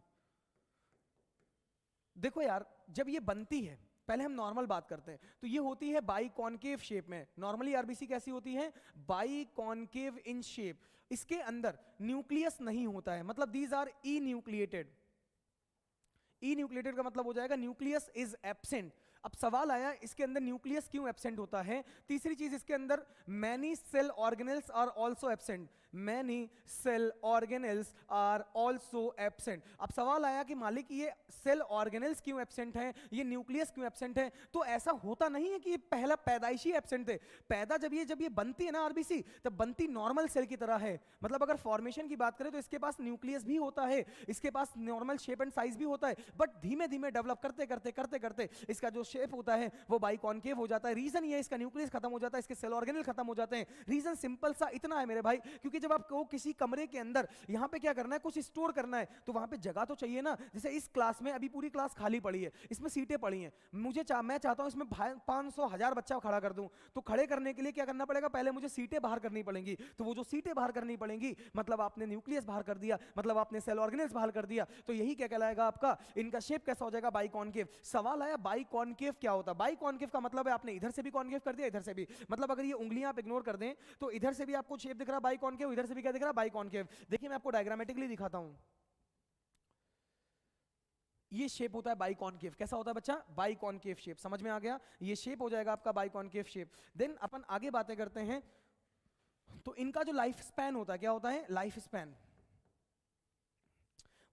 देखो यार जब ये बनती है, पहले हम नॉर्मल बात करते हैं, तो ये होती है बाई कॉन्केव शेप में। नॉर्मली आरबीसी कैसी होती है? By concave in shape. इसके अंदर न्यूक्लियस नहीं होता है, मतलब these R E nucleated. E nucleated का मतलब हो जाएगा न्यूक्लियस इज एब्सेंट। अब सवाल आया इसके अंदर न्यूक्लियस क्यों एब्सेंट होता है? तीसरी चीज इसके अंदर many cell organelles are also absent. Many cell organelles are also absent. अब सवाल आया कि मालिक ये सेल ऑर्गेनेल्स क्यों एब्सेंट हैं, ये न्यूक्लियस क्यों एब्सेंट है? तो ऐसा होता नहीं है कि ये पहला पैदाइशी एब्सेंट थे। पैदा जब ये बनती है ना आरबीसी, तब बनती नॉर्मल सेल की तरह है। मतलब अगर फॉर्मेशन की बात करें तो इसके पास न्यूक्लियस भी होता है, इसके पास नॉर्मल शेप एंड साइज भी होता है, बट धीमे धीमे डेवलप करते करते करते करते इसका जो शेप होता है वो बाइकॉन्केव हो जाता है। रीजन ये इसका न्यूक्लियस खत्म हो जाता है, इसके सेल ऑर्गेनेल खत्म हो जाते हैं। रीजन सिंपल सा इतना है मेरे भाई, क्योंकि जब आपको किसी कमरे के अंदर यहां पे क्या करना है, कुछ स्टोर करना है, तो वहां पे जगह तो चाहिए ना। जैसे इस क्लास में अभी पूरी क्लास खाली पड़ी है, इसमें सीटें पड़ी हैं, मैं चाहता हूं इसमें 500,000 बच्चा खड़ा कर दूं, तो खड़े करने के लिए क्या करना पड़ेगा? पहले मुझे सीटें बाहर करनी पड़ेंगी। तो वो जो सीटें बाहर करनी पड़ेंगी मतलब आपने न्यूक्लियस बाहर कर दिया, मतलब आपने सेल ऑर्गेनेल्स बाहर कर दिया। तो यही क्या कहलाएगा आपका? इनका शेप कैसा हो जाएगा? बाइकॉन्केव। सवाल आया बाइकॉन्केव क्या होता है? बाइकॉन्केव का मतलब है आपने इधर से भी कॉन्केव कर दिया, इधर से भी। मतलब अगर ये उंगलियां आप इग्नोर कर दें तो इधर से भी आपको शेप दिख रहा है बाइकॉन्केव, इधर से भी क्या दिख रहा है? बाइकॉन्केव। देखिए मैं आपको डायग्रामेटिकली दिखाता हूं। ये शेप होता है बाइकॉन्केव। कैसा होता है बच्चा? बाइकॉन्केव शेप। समझ में आ गया? ये शेप हो जाएगा आपका बाइकॉन्केव शेप। देन अपन आगे बातें करते हैं। तो इनका जो लाइफ स्पैन होता है, क्या होता है? Life span.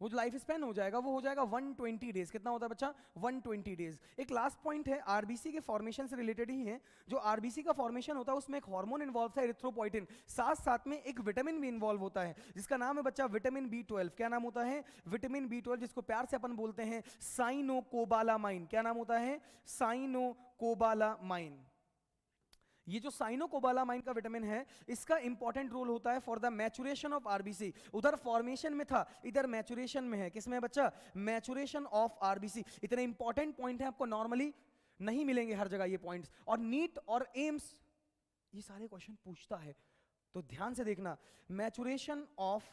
वो जो लाइफ स्पैन हो जाएगा वो हो जाएगा 120 डेज। कितना होता है बच्चा? 120 डेज। एक लास्ट पॉइंट है, आरबीसी के फॉर्मेशन से रिलेटेड ही है। जो आरबीसी का फॉर्मेशन होता है उसमें एक हार्मोन इन्वॉल्व है एरिथ्रोपोइटिन, साथ साथ में एक विटामिन भी इन्वॉल्व होता है जिसका नाम है बच्चा विटामिन B12। क्या नाम होता है? विटामिन B12, जिसको प्यार से अपन बोलते हैं साइनोकोबालामाइन। क्या नाम होता है? साइनोकोबालामाइन। ये जो साइनोकोबालामाइन का विटामिन है, इसका इंपॉर्टेंट रोल होता है for the maturation of RBC. उधर फॉर्मेशन में था, इधर मैचुरेशन में है। किसमें बच्चा? Maturation of RBC. इतने इंपॉर्टेंट पॉइंट है, आपको नॉर्मली नहीं मिलेंगे हर जगह ये पॉइंट्स। और नीट और एम्स ये सारे क्वेश्चन पूछता है, तो ध्यान से देखना। मैचुरेशन ऑफ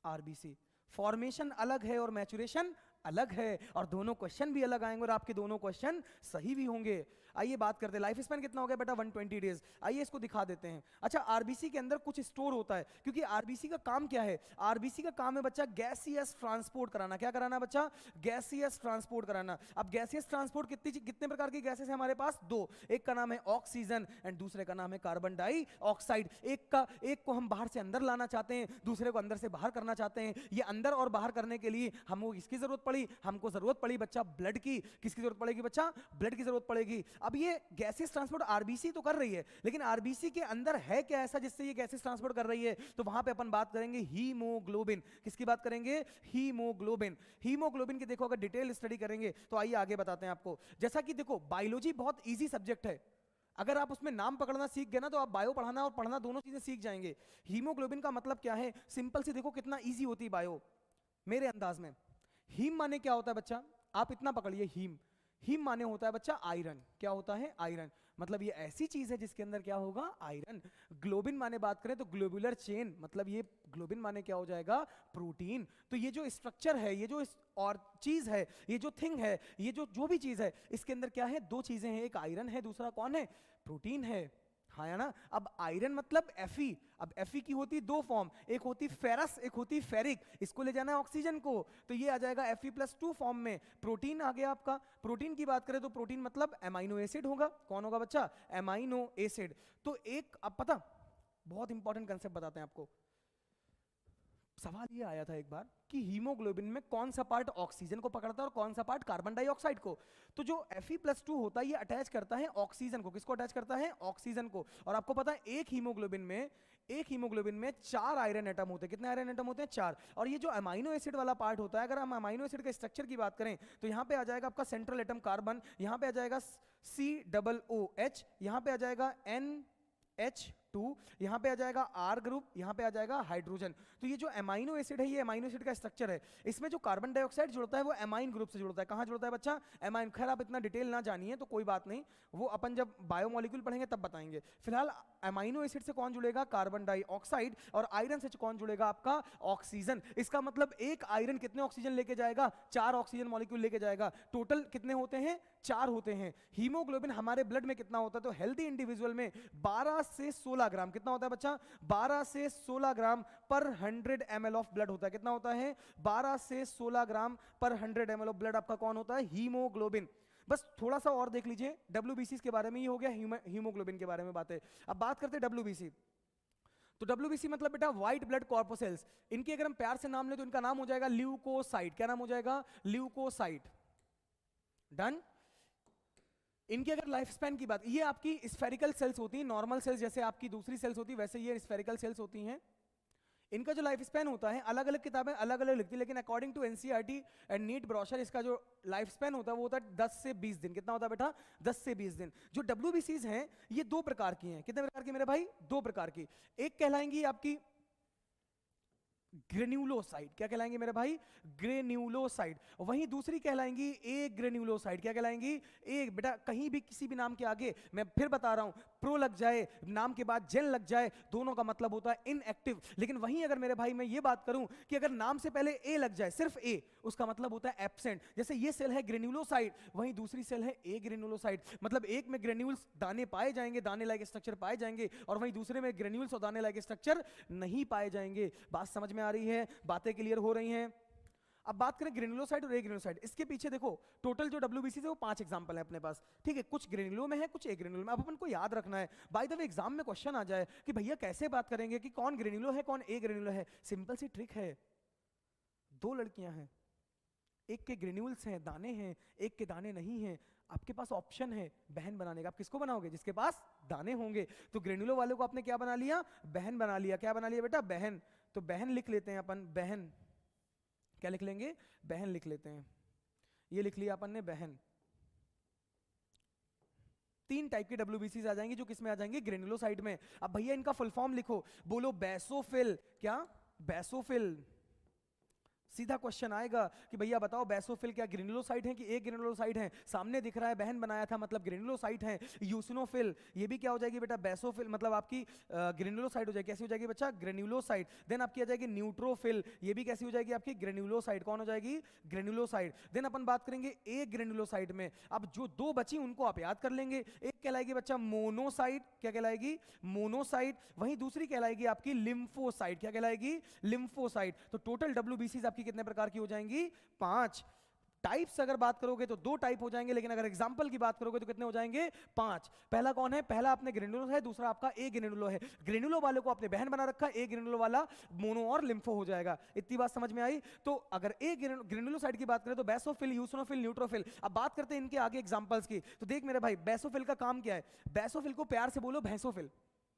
आरबीसी, फॉर्मेशन अलग है और मैचुरेशन अलग है, और दोनों क्वेश्चन भी अलग आएंगे और आपके दोनों क्वेश्चन सही भी होंगे। आइए बात करते हैं लाइफ स्पैन कितना हो गया बेटा? 120 डेज। आइए इसको दिखा देते हैं। अच्छा, आरबीसी के अंदर कुछ स्टोर होता है, क्योंकि आरबीसी का काम क्या है? आरबीसी का काम है बच्चा गैसियस ट्रांसपोर्ट कराना। क्या कराना बच्चा? गैसियस ट्रांसपोर्ट कराना। अब गैसियस ट्रांसपोर्ट कितने प्रकार की गैसेस है हमारे पास? दो। एक का नाम है ऑक्सीजन एंड दूसरे का नाम है कार्बन डाइऑक्साइड। एक को हम बाहर से अंदर लाना चाहते हैं, दूसरे को अंदर से बाहर करना चाहते हैं। ये अंदर और बाहर करने के लिए हमको किसकी जरूरत पड़ी? हमको जरूरत पड़ी बच्चा ब्लड की। किसकी जरूरत पड़ेगी बच्चा? ब्लड की जरूरत पड़ेगी। अब ये गैसेस ट्रांसपोर्ट आरबीसी तो कर रही है, लेकिन आरबीसी के अंदर है क्या ऐसा जिससे ये गैसेस ट्रांसपोर्ट कर रही है? तो वहां पे अपन बात करेंगे हीमोग्लोबिन। किसकी बात करेंगे? हीमोग्लोबिन। हीमोग्लोबिन की देखो अगर डिटेल स्टडी करेंगे तो आइए आगे बताते हैं आपको। जैसा कि देखो बायोलॉजी बहुत ईजी सब्जेक्ट है, अगर आप उसमें नाम पकड़ना सीख गए ना तो आप बायो पढ़ाना और पढ़ना दोनों चीजें सीख जाएंगे। हीमोग्लोबिन का मतलब क्या है? सिंपल सी देखो कितना ईजी होती है बायो मेरे अंदाज में। हीम माने क्या होता है बच्चा? आप इतना पकड़िए, हीम माने होता है बच्चा आयरन। क्या होता है? आयरन। मतलब ये ऐसी चीज है जिसके अंदर क्या होगा, आयरन। ग्लोबिन माने बात करें तो ग्लोबुलर चेन, मतलब ये ग्लोबिन माने क्या हो जाएगा, प्रोटीन। तो ये जो स्ट्रक्चर है, ये जो और चीज है, ये जो थिंग है, ये जो भी चीज है, इसके अंदर क्या है, दो चीजें हैं, एक आयरन है, दूसरा कौन है, प्रोटीन है। हाँ या ना। अब आयरन मतलब Fe, अब Fe की होती दो फॉर्म, एक होती फेरस, एक होती फेरिक, इसको ले जाना है ऑक्सीजन को, तो ये आ जाएगा Fe+2 फॉर्म में। प्रोटीन आ गया आपका, प्रोटीन की बात करें तो प्रोटीन मतलब एमाइनो एसिड होगा, कौन होगा बच्चा, एमाइनो एसिड। तो एक, अब पता, बहुत इंपॉर्टेंट कंसेप्ट बताते हैं आपको। सवाल ये आया था एक बार कि हीमोग्लोबिन में कौन सा पार्ट ऑक्सीजन को पकड़ता है और कौन सा पार्ट कार्बन डाइऑक्साइड को। तो जो Fe+2 होता है ये अटैच करता है ऑक्सीजन को, किसको अटैच करता है, ऑक्सीजन को। और आपको पता है एक हीमोग्लोबिन में 4 आयरन एटम होते हैं, कितने आयरन एटम होते हैं, 4। और ये जो अमाइनो एसिड वाला पार्ट होता है, अगर हम अमाइनो एसिड के स्ट्रक्चर की बात करें तो यहाँ पे आ जाएगा आपका सेंट्रल एटम कार्बन, यहाँ पे आ जाएगा COOH, यहाँ पे आ जाएगा NH2, यहाँ पे आ जाएगा R ग्रुप, यहाँ पे आ जाएगा हाइड्रोजन। तो ये जो एमाइनो एसिड है, ये एमाइनो एसिड का स्ट्रक्चर है। इसमें जो कार्बन डाइऑक्साइड जुड़ता है वो एमाइन ग्रुप से जुड़ता है। कहाँ जुड़ता है बच्चा, एमाइन। खैर आप इतना डिटेल ना जानिए तो कोई बात नहीं, वो अपन जब बायोमोलिक्यूल पढ़ेंगे तब बताएंगे। फिलहाल एमाइनो एसिड से कौन जुड़ेगा, कार्बन डाइऑक्साइड, और आयरन से कौन जुड़ेगा, आपका ऑक्सीजन। इसका मतलब एक आयरन कितने ऑक्सीजन लेके जाएगा, 4 ऑक्सीजन मॉलिक्यूल लेके जाएगा। टोटल कितने होते हैं, 4 होते हैं। हीमोग्लोबिन हमारे ब्लड में कितना होता है, तो हेल्दी इंडिविजुअल में 12 से 16 ग्राम, कितना होता है बच्चा, 12 से 16 ग्राम पर 100 ml ऑफ ब्लड होता है। कितना होता है, 12 से 16 ग्राम पर 100 ml ऑफ ब्लड आपका कौन होता है, हीमोग्लोबिन। बस थोड़ा सा और देख लीजिए, WBC के बारे में, ये हो गया हीमोग्लोबिन के बारे में बातें। अब बात करते हैं WBC। तो WBC मतलब बेटा व्हाइट ब्लड कॉर्पोसेल्स। इनके अगर हम प्यार से नाम ले तो इनका नाम हो जाएगा ल्यूकोसाइट। क्या नाम हो जाएगा, ल्यूकोसाइट। डन। इनकी अगर लाइफ स्पैन की बात, ये आपकी स्फेरिकल सेल्स होती हैं, नॉर्मल सेल्स जैसे आपकी दूसरी सेल्स होती है वैसे ये स्फेरिकल सेल्स होती हैं। इनका जो लाइफ स्पैन होता है, अलग अलग किताबें अलग अलग लिखती है, लेकिन according to NCERT and NEET brochure इसका जो लाइफ स्पैन होता है वो होता है 10 से 20 दिन। कितना होता है बेटा, 10 से 20 दिन। जो WBCs हैं ये 2 प्रकार की हैं। कितने प्रकार की मेरे भाई, 2 प्रकार की। एक कहलाएंगी आपकी ग्रेन्यूलोसाइट। क्या कहलाएंगे मेरे भाई, ग्रेन्यूलोसाइट। वहीं दूसरी कहलाएंगी ए ग्रेन्यूलोसाइट। क्या कहलाएंगी, एक बेटा कहीं भी किसी भी नाम के आगे, मैं फिर बता रहा हूं, प्रो लग जाए, नाम के बाद जेन लग जाए, दोनों का मतलब होता है इनएक्टिव। लेकिन वहीं अगर मेरे भाई मैं ये बात करूं कि अगर नाम से पहले ए लग जाए, सिर्फ ए, उसका मतलब होता है एब्सेंट। जैसे ये सेल है ग्रेन्यूलोसाइट, वहीं दूसरी सेल है ए ग्रेन्यूलोसाइट। मतलब एक में ग्रेन्यूल्स दाने पाए जाएंगे, दाने लाइक स्ट्रक्चर पाए जाएंगे, और वहीं दूसरे में ग्रेन्यूल्स और दाने लाइक स्ट्रक्चर नहीं पाए जाएंगे। बात समझ में आ रही है, बातें क्लियर हो रही हैं। अब बात करें ग्रेन्युलोसाइट और एग्रेन्युलोसाइट, इसके पीछे देखो टोटल जो WBC है वो 5 एग्जांपल है अपने पास, ठीक है। कुछ ग्रेन्युलो में है, कुछ एग्रेन्युलो में। अब अपन को याद रखना है, बाय द वे एग्जाम में क्वेश्चन आ जाए कि भैया कैसे बात करेंगे कि कौन ग्रेन्युलो है कौन एग्रेन्युलो है। सिंपल सी ट्रिक है, 2 लड़कियां हैं, एक के ग्रेन्यूल्स हैं, दाने हैं, एक के दाने नहीं हैं। आपके पास ऑप्शन है बहन बनाने का, आप किसको बनाओगे, जिसके पास दाने होंगे। तो ग्रेन्युलो वाले को आपने क्या बना लिया, बहन बना लिया। क्या बना लिया बेटा, बहन। तो बहन लिख लेते हैं अपन, बहन। क्या लिख लेंगे, बहन लिख लेते हैं। ये लिख लिया अपन ने, बहन। 3 टाइप की WBCs आ जाएंगी जो किसमें आ जाएंगी, ग्रेन्युलोसाइट में। अब भैया इनका फुल फॉर्म लिखो, बोलो बेसोफिल। क्या, बेसोफिल। सीधा क्वेश्चन आएगा कि भैया बताओ बेसोफिल क्या ग्रेन्युलोसाइट है कि एक ग्रेन्युलोसाइट है। सामने दिख रहा है बहन बनाया था, मतलब ग्रेन्युलोसाइट है। यूसिनोफिल, ये भी क्या हो जाएगी बेटा, बेसोफिल, मतलब आपकी ग्रेन्युलोसाइट हो जाएगी। कैसी हो जाएगी बच्चा, ग्रेन्युलोसाइट। देन आपकी आ जाएगी न्यूट्रोफिल, ये भी कैसी हो जाएगी आपकी, ग्रेन्युलोसाइट। कौन हो जाएगी, ग्रेन्युलोसाइट। देन अपन बात करेंगे एक ग्रेन्युलोसाइट में। अब जो 2 बची उनको आप याद कर लेंगे। एक कहलाएगी बच्चा मोनोसाइट। क्या कहलाएगी, मोनोसाइट। वहीं दूसरी कहलाएगी आपकी लिम्फोसाइट। क्या कहलाएगी, लिम्फोसाइट। तो टोटल WBCs आपकी कितने प्रकार की हो जाएंगी, 5। टाइप्स अगर बात करोगे तो 2 टाइप हो जाएंगे, लेकिन अगर एग्जांपल की बात करोगे तो कितने हो जाएंगे, 5। पहला कौन है, पहला आपने ग्रेन्युलो है, दूसरा आपका ए ग्रेन्युलो है। ग्रेन्युलो वाले को आपने बहन बना रखा, ए ग्रेन्युलो वाला मोनो और लिम्फो हो जाएगा। इतनी बात समझ में आई। तो अगर ए ग्रेन्युलोसाइट की बात करें तो बेसोफिल, यूसिनोफिल, न्यूट्रोफिल। अब बात करते हैं इनके आगे एग्जांपल्स की। तो देख मेरे भाई, बेसोफिल का काम क्या है, बेसोफिल को प्यार से बोलो भैंसोफिल।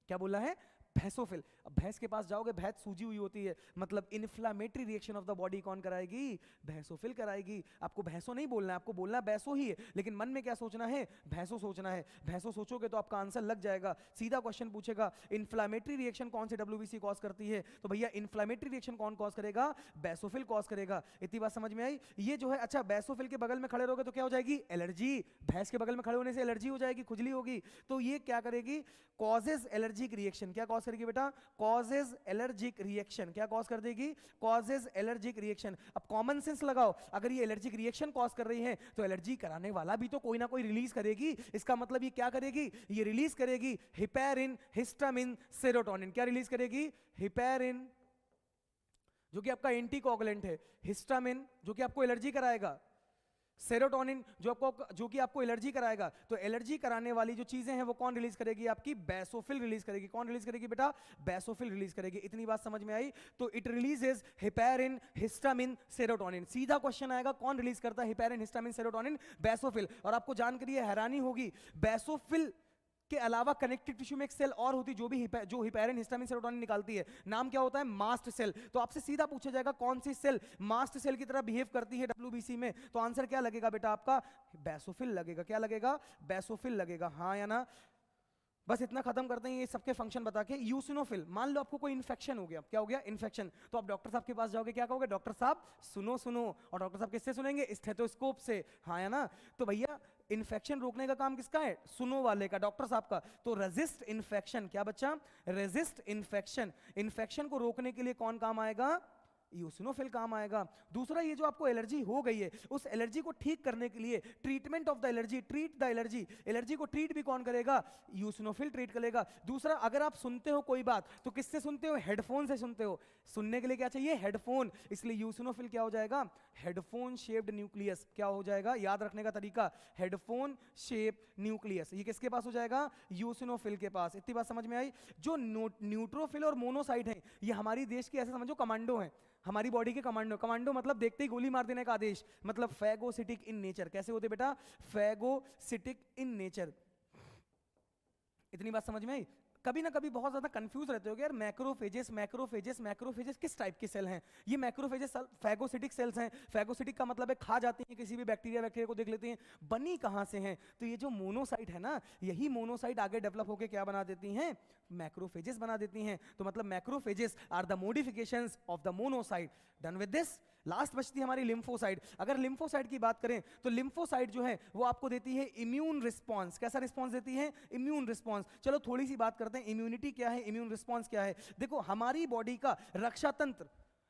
क्या बोला है, भैंसोफिल। अब भैंस के पास जाओगे, भैंस सूजी हुई होती है, मतलब inflammatory reaction of the body कौन कराएगी? भैंसोफिल कराएगी। आपको भैंसो नहीं बोलना है, आपको बोलना बैसो ही है, लेकिन मन में क्या सोचना है? भैंसो सोचना है। भैंसो सोचोगे तो आपका आंसर लग जाएगा। सीधा क्वेश्चन पूछेगा इन्फ्लामेटरी रिएक्शन कौन सी डब्ल्यूबीसी कॉज करती है, तो भैया इन्फ्लामेटरी रिएक्शन कौन कॉज करेगा? बैसोफिल कॉज करेगा। इतनी बात समझ में आई? ये जो है, अच्छा बैसोफिल के बगल में खड़े रहोगे तो क्या हो जाएगी? एलर्जी। भैंस के बगल में खड़े होने से एलर्जी हो जाएगी, खुजली होगी। तो ये क्या करेगी? Causes allergic reaction. क्या कॉज करेगी बेटा? Causes allergic reaction. क्या कॉज कर देगी? Causes allergic reaction. अब कॉमन सेंस लगाओ, अगर ये एलर्जिक रिएक्शन कॉज कर रही है तो एलर्जी कराने वाला भी तो कोई ना कोई रिलीज करेगी। इसका मतलब ये क्या करेगी? ये रिलीज करेगी हिपैरिन, हिस्टामिन, सेरोटोनिन। क्या रिलीज करेगी? हिपैरिन जो कि आपका एंटीकोगुलेंट है, हिस्टामिन जो कि आपको एलर्जी कराएगा, सेरोटोनिन जो कि आपको एलर्जी कराएगा। तो एलर्जी कराने वाली जो चीजें हैं वो कौन रिलीज करेगी? आपकी बैसोफिल रिलीज करेगी। कौन रिलीज करेगी बेटा? बैसोफिल रिलीज करेगी। इतनी बात समझ में आई? तो it releases heparin, histamine, serotonin. सीधा क्वेश्चन आएगा कौन रिलीज करता है हिपैरिन, हिस्टामिन, सेरोटोनिन? बैसोफिल। और आपको जानकर ये हैरानी होगी, बैसोफिल के अलावा कनेक्टिव टिश्यू में एक सेल और होती है जो हिपैरिन, हिस्टामिन, सेरोटोनिन निकालती है। नाम क्या होता है? Mast cell. तो आपसे सीधा पूछा जाएगा कौन सी सेल मास्ट सेल की तरह बिहेव करती है डब्ल्यूबीसी में, तो आंसर क्या लगेगा बेटा आपका? बैसोफिल लगेगा। क्या लगेगा? बैसोफिल लगेगा। हाँ या ना? बस इतना खत्म करते हैं ये सबके फंक्शन बता के। यूसिनोफिल, मान लो आपको कोई इन्फेक्शन हो गया। क्या हो गया? इन्फेक्शन। तो आप डॉक्टर साहब के पास जाओगे, क्या कहोगे? डॉक्टर साहब सुनो सुनो। और डॉक्टर साहब किससे सुनेंगे? स्टेथोस्कोप से। हाँ या ना? तो भैया इन्फेक्शन रोकने का काम किसका है? सुनो वाले का, डॉक्टर साहब का। तो रेजिस्ट इन्फेक्शन। क्या बच्चा? Resist infection. इन्फेक्शन को रोकने के लिए कौन काम आएगा? यूसिनोफिल काम आएगा। दूसरा, ये जो आपको एलर्जी हो गई है उस एलर्जी को ठीक करने के लिए treatment of the allergy, treat the allergy. Allergy को ट्रीट भी कौन करेगा? यूसिनोफिल ट्रीट करेगा। दूसरा, अगर आप सुनते हो कोई बात तो किससे सुनते हो? हेडफोन से सुनते हो। सुनने के लिए क्या चाहिए? हेडफोन। इसलिए यूसिनोफिल क्या हो जाएगा? Headphone shaped nucleus. क्या हो जाएगा? याद रखने का तरीका, हेडफोन शेप न्यूक्लियस। ये किसके पास हो जाएगा? यूसिनोफिल के पास। इतनी बात समझ में आई? जो न्यूट्रोफिल और मोनोसाइट है ये हमारी देश की, ऐसे समझो, कमांडो हैं, हमारी बॉडी के कमांडो। कमांडो मतलब देखते ही गोली मार देने का आदेश, मतलब फैगोसिटिक इन नेचर। कैसे होते बेटा? Phagocytic in nature. इतनी बात समझ में आई? कभी ना कभी बहुत ज्यादा कंफ्यूज रहते हो यार, मैक्रोफेजेस मैक्रोफेजेस मैक्रोफेजेस किस टाइप के सेल हैं? ये मैक्रोफेजेस फैगोसिटिक सेल्स हैं। फैगोसिटिक का मतलब है खा जाती हैं किसी भी बैक्टीरिया को, देख लेते हैं बनी कहां से हैं। तो ये जो मोनोसाइट है ना, यही मोनोसाइट आगे डेवलप होकर क्या बना देती हैं? मैक्रोफेजेस बना देती हैं। तो मतलब macrophages are the modifications of the monocyte. Done with this, last बचती है हमारी लिम्फोसाइट। अगर लिम्फोसाइट की बात करें तो लिम्फोसाइट जो है वो आपको देती है इम्यून रिस्पॉन्स। कैसा रिस्पॉन्स देती है? Immune response. चलो थोड़ी सी बात करते हैं, इम्यूनिटी क्या है, इम्यून रिस्पॉन्स क्या है। देखो, हमारी बॉडी का रक्षा तंत्र,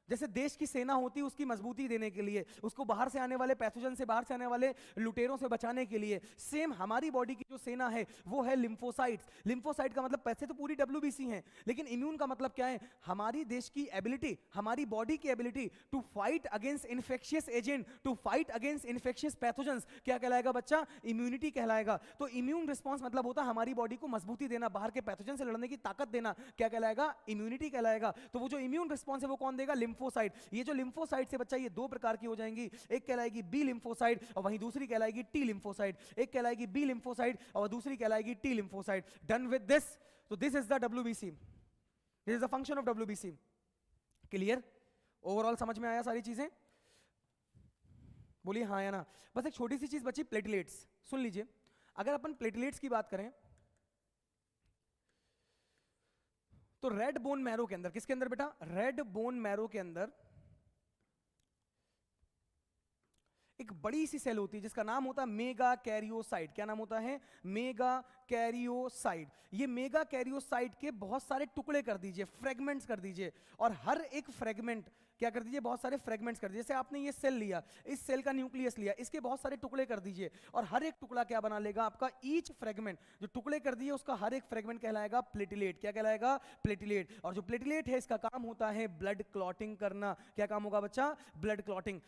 जैसे देश की सेना होती है उसकी मजबूती देने के लिए, उसको बाहर से आने वाले पैथोजन से, बाहर से आने वाले लुटेरों से बचाने के लिए, सेम हमारी बॉडी की जो सेना है वो है लिम्फोसाइट्स। लिम्फोसाइट का मतलब पैसे तो पूरी डब्ल्यूबीसी हैं, लेकिन इम्यून का मतलब क्या है? हमारी देश की एबिलिटी, हमारी बॉडी की ability to fight against infectious agent, to fight against infectious pathogens. क्या कहलाएगा बच्चा? इम्यूनिटी कहलाएगा। तो इम्यून रिस्पॉन्स मतलब होता है हमारी बॉडी को मजबूती देना, बाहर के पैथोजन से लड़ने की ताकत देना। क्या कहलाएगा? इम्यूनिटी कहलाएगा। तो वो जो इम्यून रिस्पॉन्स है वो कौन देगा? लिम्फोसाइट। ये जो लिम्फोसाइट से बच्चा, ये दो प्रकार की हो जाएंगी, एक कहलाएगी बी लिम्फोसाइट और वहीं दूसरी कहलाएगी टी लिम्फोसाइट। एक कहलाएगी बी लिम्फोसाइट और दूसरी कहलाएगी T lymphocyte. Done with this, तो this is the WBC, this is the function of WBC. Clear? Overall समझ में आया सारी चीजें? बोलिए हाँ या ना। बस एक छोटी सी चीज बची, प्लेटलेट्स। सुन लीजिए, अगर अपन प्लेटलेट्स की बात करें तो रेड बोन मैरो के अंदर, किसके अंदर बेटा? रेड बोन मैरो के अंदर एक बड़ी सी सेल होती है जिसका नाम होता है मेगा कैरियोसाइट। क्या नाम होता है? Mega karyocyte. ये मेगा कैरियोसाइट के बहुत सारे टुकड़े कर दीजिए, फ्रेगमेंट्स कर दीजिए, और हर एक फ्रेगमेंट क्या कर दीजिए? बहुत सारे फ्रेगमेंट्स कर दीजिए। जैसे आपने ये सेल लिया, इस सेल का न्यूक्लियस लिया, इसके बहुत सारे टुकड़े कर दीजिए, और हर एक टुकड़ा क्या बना लेगा आपका? ईच फ्रेगमेंट, जो टुकड़े कर दिए उसका हर एक फ्रेगमेंट कहलाएगा प्लेटलेट। क्या कहलाएगा? प्लेटलेट। और जो प्लेटलेट है इसका काम होता है ब्लड क्लॉटिंग करना। क्या काम होगा बच्चा? Blood clotting.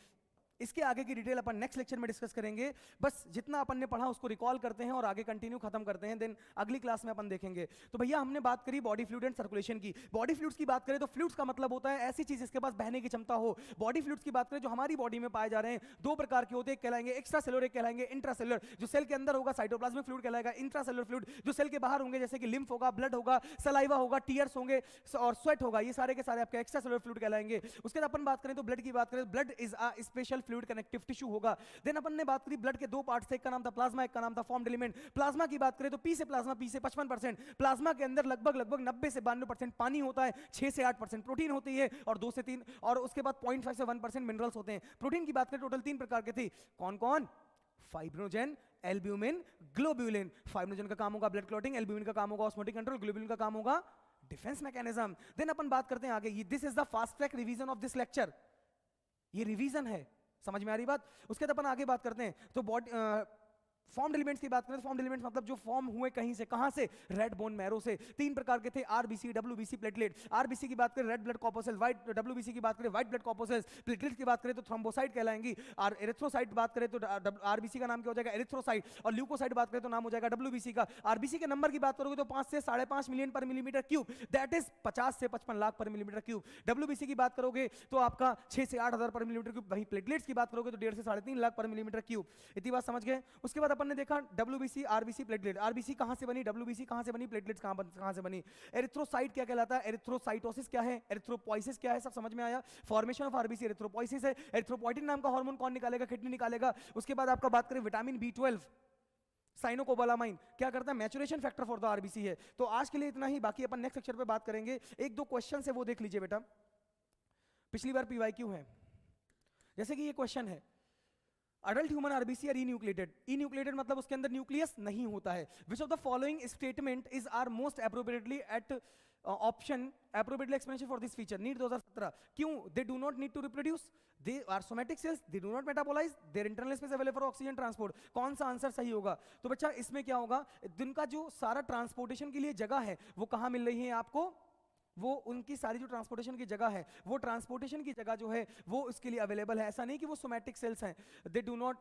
इसके आगे की डिटेल अपन नेक्स्ट लेक्चर में डिस्कस करेंगे। बस जितना अपन ने पढ़ा उसको रिकॉल करते हैं और आगे कंटिन्यू खत्म करते हैं, देन अगली क्लास में अपन देखेंगे। तो भैया हमने बात करी बॉडी फ्लूइड एंड सर्कुलेशन की। बॉडी फ्लूइड्स की बात करें तो फ्लूइड्स का मतलब होता है ऐसी चीज इसके पास बहने की क्षमता हो। बॉडी फ्लूइड्स की बात करें जो हमारी बॉडी में पाए जा रहे हैं, दो प्रकार के होते हैं, कहलाएंगे एक्स्ट्रा सेलुलर, एक कहलाएंगे इंट्रासेलुलर। जो सेल के अंदर होगा साइटोप्लाज्मिक फ्लूइड कहलाएगा इंट्रासेलुलर फ्लूइड। जो सेल के बाहर होंगे जैसे कि लिम्फ होगा, ब्लड होगा, सलाइवा होगा, टीयर्स होंगे और स्वेट होगा, ये सारे के सारे आपके एक्स्ट्रा सेलुलर फ्लूइड कहलाएंगे। उसके बाद अपन बात करें तो ब्लड की बात करें, blood is a special fluid connective tissue होगा। देन अपन ने बात करी ब्लड के दो पार्ट से, एक का नाम था प्लाज्मा, एक का नाम था फॉर्म्ड एलिमेंट। प्लाज्मा की बात करें तो पी से प्लाज्मा, पी से 55%। प्लाज्मा के अंदर लगभग 90 से 92% पानी होता है, 6 से 8% प्रोटीन होती है और 2 से 3 और उसके बाद 0.5 से 1% मिनरल्स होते हैं। प्रोटीन की बात करें टोटल 3 प्रकार के थे, कौन कौन? Fibrinogen, albumin, globulin. फाइब्रोजन का काम होगा ब्लड क्लॉटिंग, एल्ब्यूमिन का काम होगा ऑस्मोटिक कंट्रोल, ग्लोब्यूलिन का काम होगा डिफेंस मैकेनिज्म। देन अपन बात करते हैं आगे, this is the fast track revision of this lecture. ये रिवीजन है, समझ में आ रही बात? उसके बाद अपन आगे बात करते हैं तो बॉडी फॉर्म्ड एलिमेंट्स की बात करें तो फॉर्म्ड एलिमेंट्स मतलब जो फॉर्म हुए कहीं से, कहां से? रेड बोन मैरो से। 3 प्रकार के थे, आरबीसी, डब्ल्यूबीसी, प्लेटलेट। आरबीसी की बात करें red blood corpuscles, white, WBC की बात करें व्हाइट ब्लड कॉर्पसेल्स। प्लेटलेट्स की बात करें तो थ्रोम्बोसाइट कहलाएंगी और एरिथ्रोसाइट बात करें तो आरबीसी का नाम क्या हो जाएगा? एरिथ्रोसाइट। और ल्यूकोसाइट बात करें तो नाम हो जाएगा डब्ल्यूबीसी का। आरबीसी के नंबर की बात करोगे तो 5 से 5.5 मिलियन पर मिलीमीटर क्यूब, दैट इज 50 से 55 लाख पर मिलीमीटर क्यूब। डब्ल्यूबीसी की बात करोगे तो आपका 6 से 8 हजार पर मिलीमीटर क्यूब। वहीं प्लेटलेट्स की बात करोगे तो 1.5 से 3.5 लाख पर मिलीमीटर क्यूब। इतनी बात समझ गए? उसके बाद अपन ने देखा डब्ल्यूबीसी, आरबीसी, प्लेटलेट। आरबीसी कहां से बनी, डब्ल्यूबीसी कहां से बनी, प्लेटलेट्स कहां से बनी। एरिथ्रोसाइट क्या कहलाता है, एरिथ्रोसाइटोसिस क्या है, एरिथ्रोपोइसिस क्या है, सब समझ में आया? फॉर्मेशन ऑफ आरबीसी एरिथ्रोपोइसिस है। एरिथ्रोपोइटिन नाम का हार्मोन कौन निकालेगा? किडनी निकालेगा। उसके बाद आपका बात करें विटामिन B12, साइनोकोबालामाइन क्या करता है? Maturation factor for the RBC है। तो आज के लिए इतना ही, बाकी अपन नेक्स्ट लेक्चर पे बात करेंगे। एक दो क्वेश्चन है वो देख लीजिए बेटा, पिछली बार पीवाईक्यू है। जैसे कि ये क्वेश्चन है, adult human RBC are enucleated. Enucleated मतलब उसके अंदर न्यूक्लियस नहीं होता है। Which of the following statement is are most appropriately at option appropriately explanation for this feature, NEET 2017। क्यों? They do not need to reproduce, they are somatic cells, they do not metabolise, their internal space available for oxygen transport. कौन सा आंसर सही होगा? तो बच्चा इसमें क्या होगा, जिनका जो सारा ट्रांसपोर्टेशन के लिए जगह है वो कहां मिल रही है आपको? वो उनकी सारी जो ट्रांसपोर्टेशन की जगह है, वो ट्रांसपोर्टेशन की जगह जो है वो उसके लिए अवेलेबल है। ऐसा नहीं कि वो सोमैटिक सेल्स हैं, they do not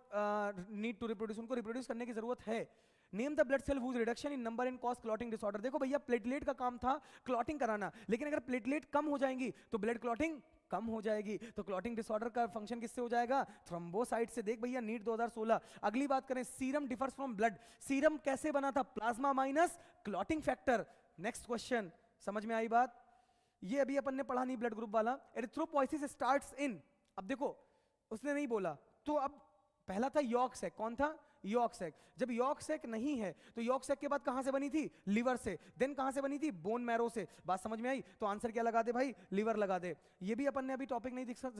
need to reproduce, उनको रिप्रोड्यूस करने की जरूरत है। Name the blood cell whose reduction in number in cause clotting disorder. देखो भैया प्लेटलेट का काम था क्लॉटिंग कराना, लेकिन अगर प्लेटलेट कम हो जाएंगी तो ब्लड क्लॉटिंग कम हो जाएगी, तो क्लॉटिंग डिसऑर्डर का फंक्शन किससे हो जाएगा? थ्रोम्बोसाइट से। देख भैया नीट 2016। अगली बात करें, serum differs from blood. Serum कैसे बना था? Plasma minus clotting factor. Next question, समझ में आई बात? ये अभी अपन ने पढ़ा नहीं ब्लड ग्रुप वाला। एरिथ्रोपोइसिस स्टार्ट्स इन, अब देखो उसने नहीं बोला तो अब पहला था यॉर्क सैक, कौन था? Yolk sac. जब यॉर्क सैक नहीं है तो यॉर्क सैक के बाद कहां से बनी थी? लिवर से। देन कहां से बनी थी? बोन मैरो से। बात समझ में आई? तो आंसर क्या लगा दे भाई? लिवर लगा दे। ये भी अपन ने अभी टॉपिक नहीं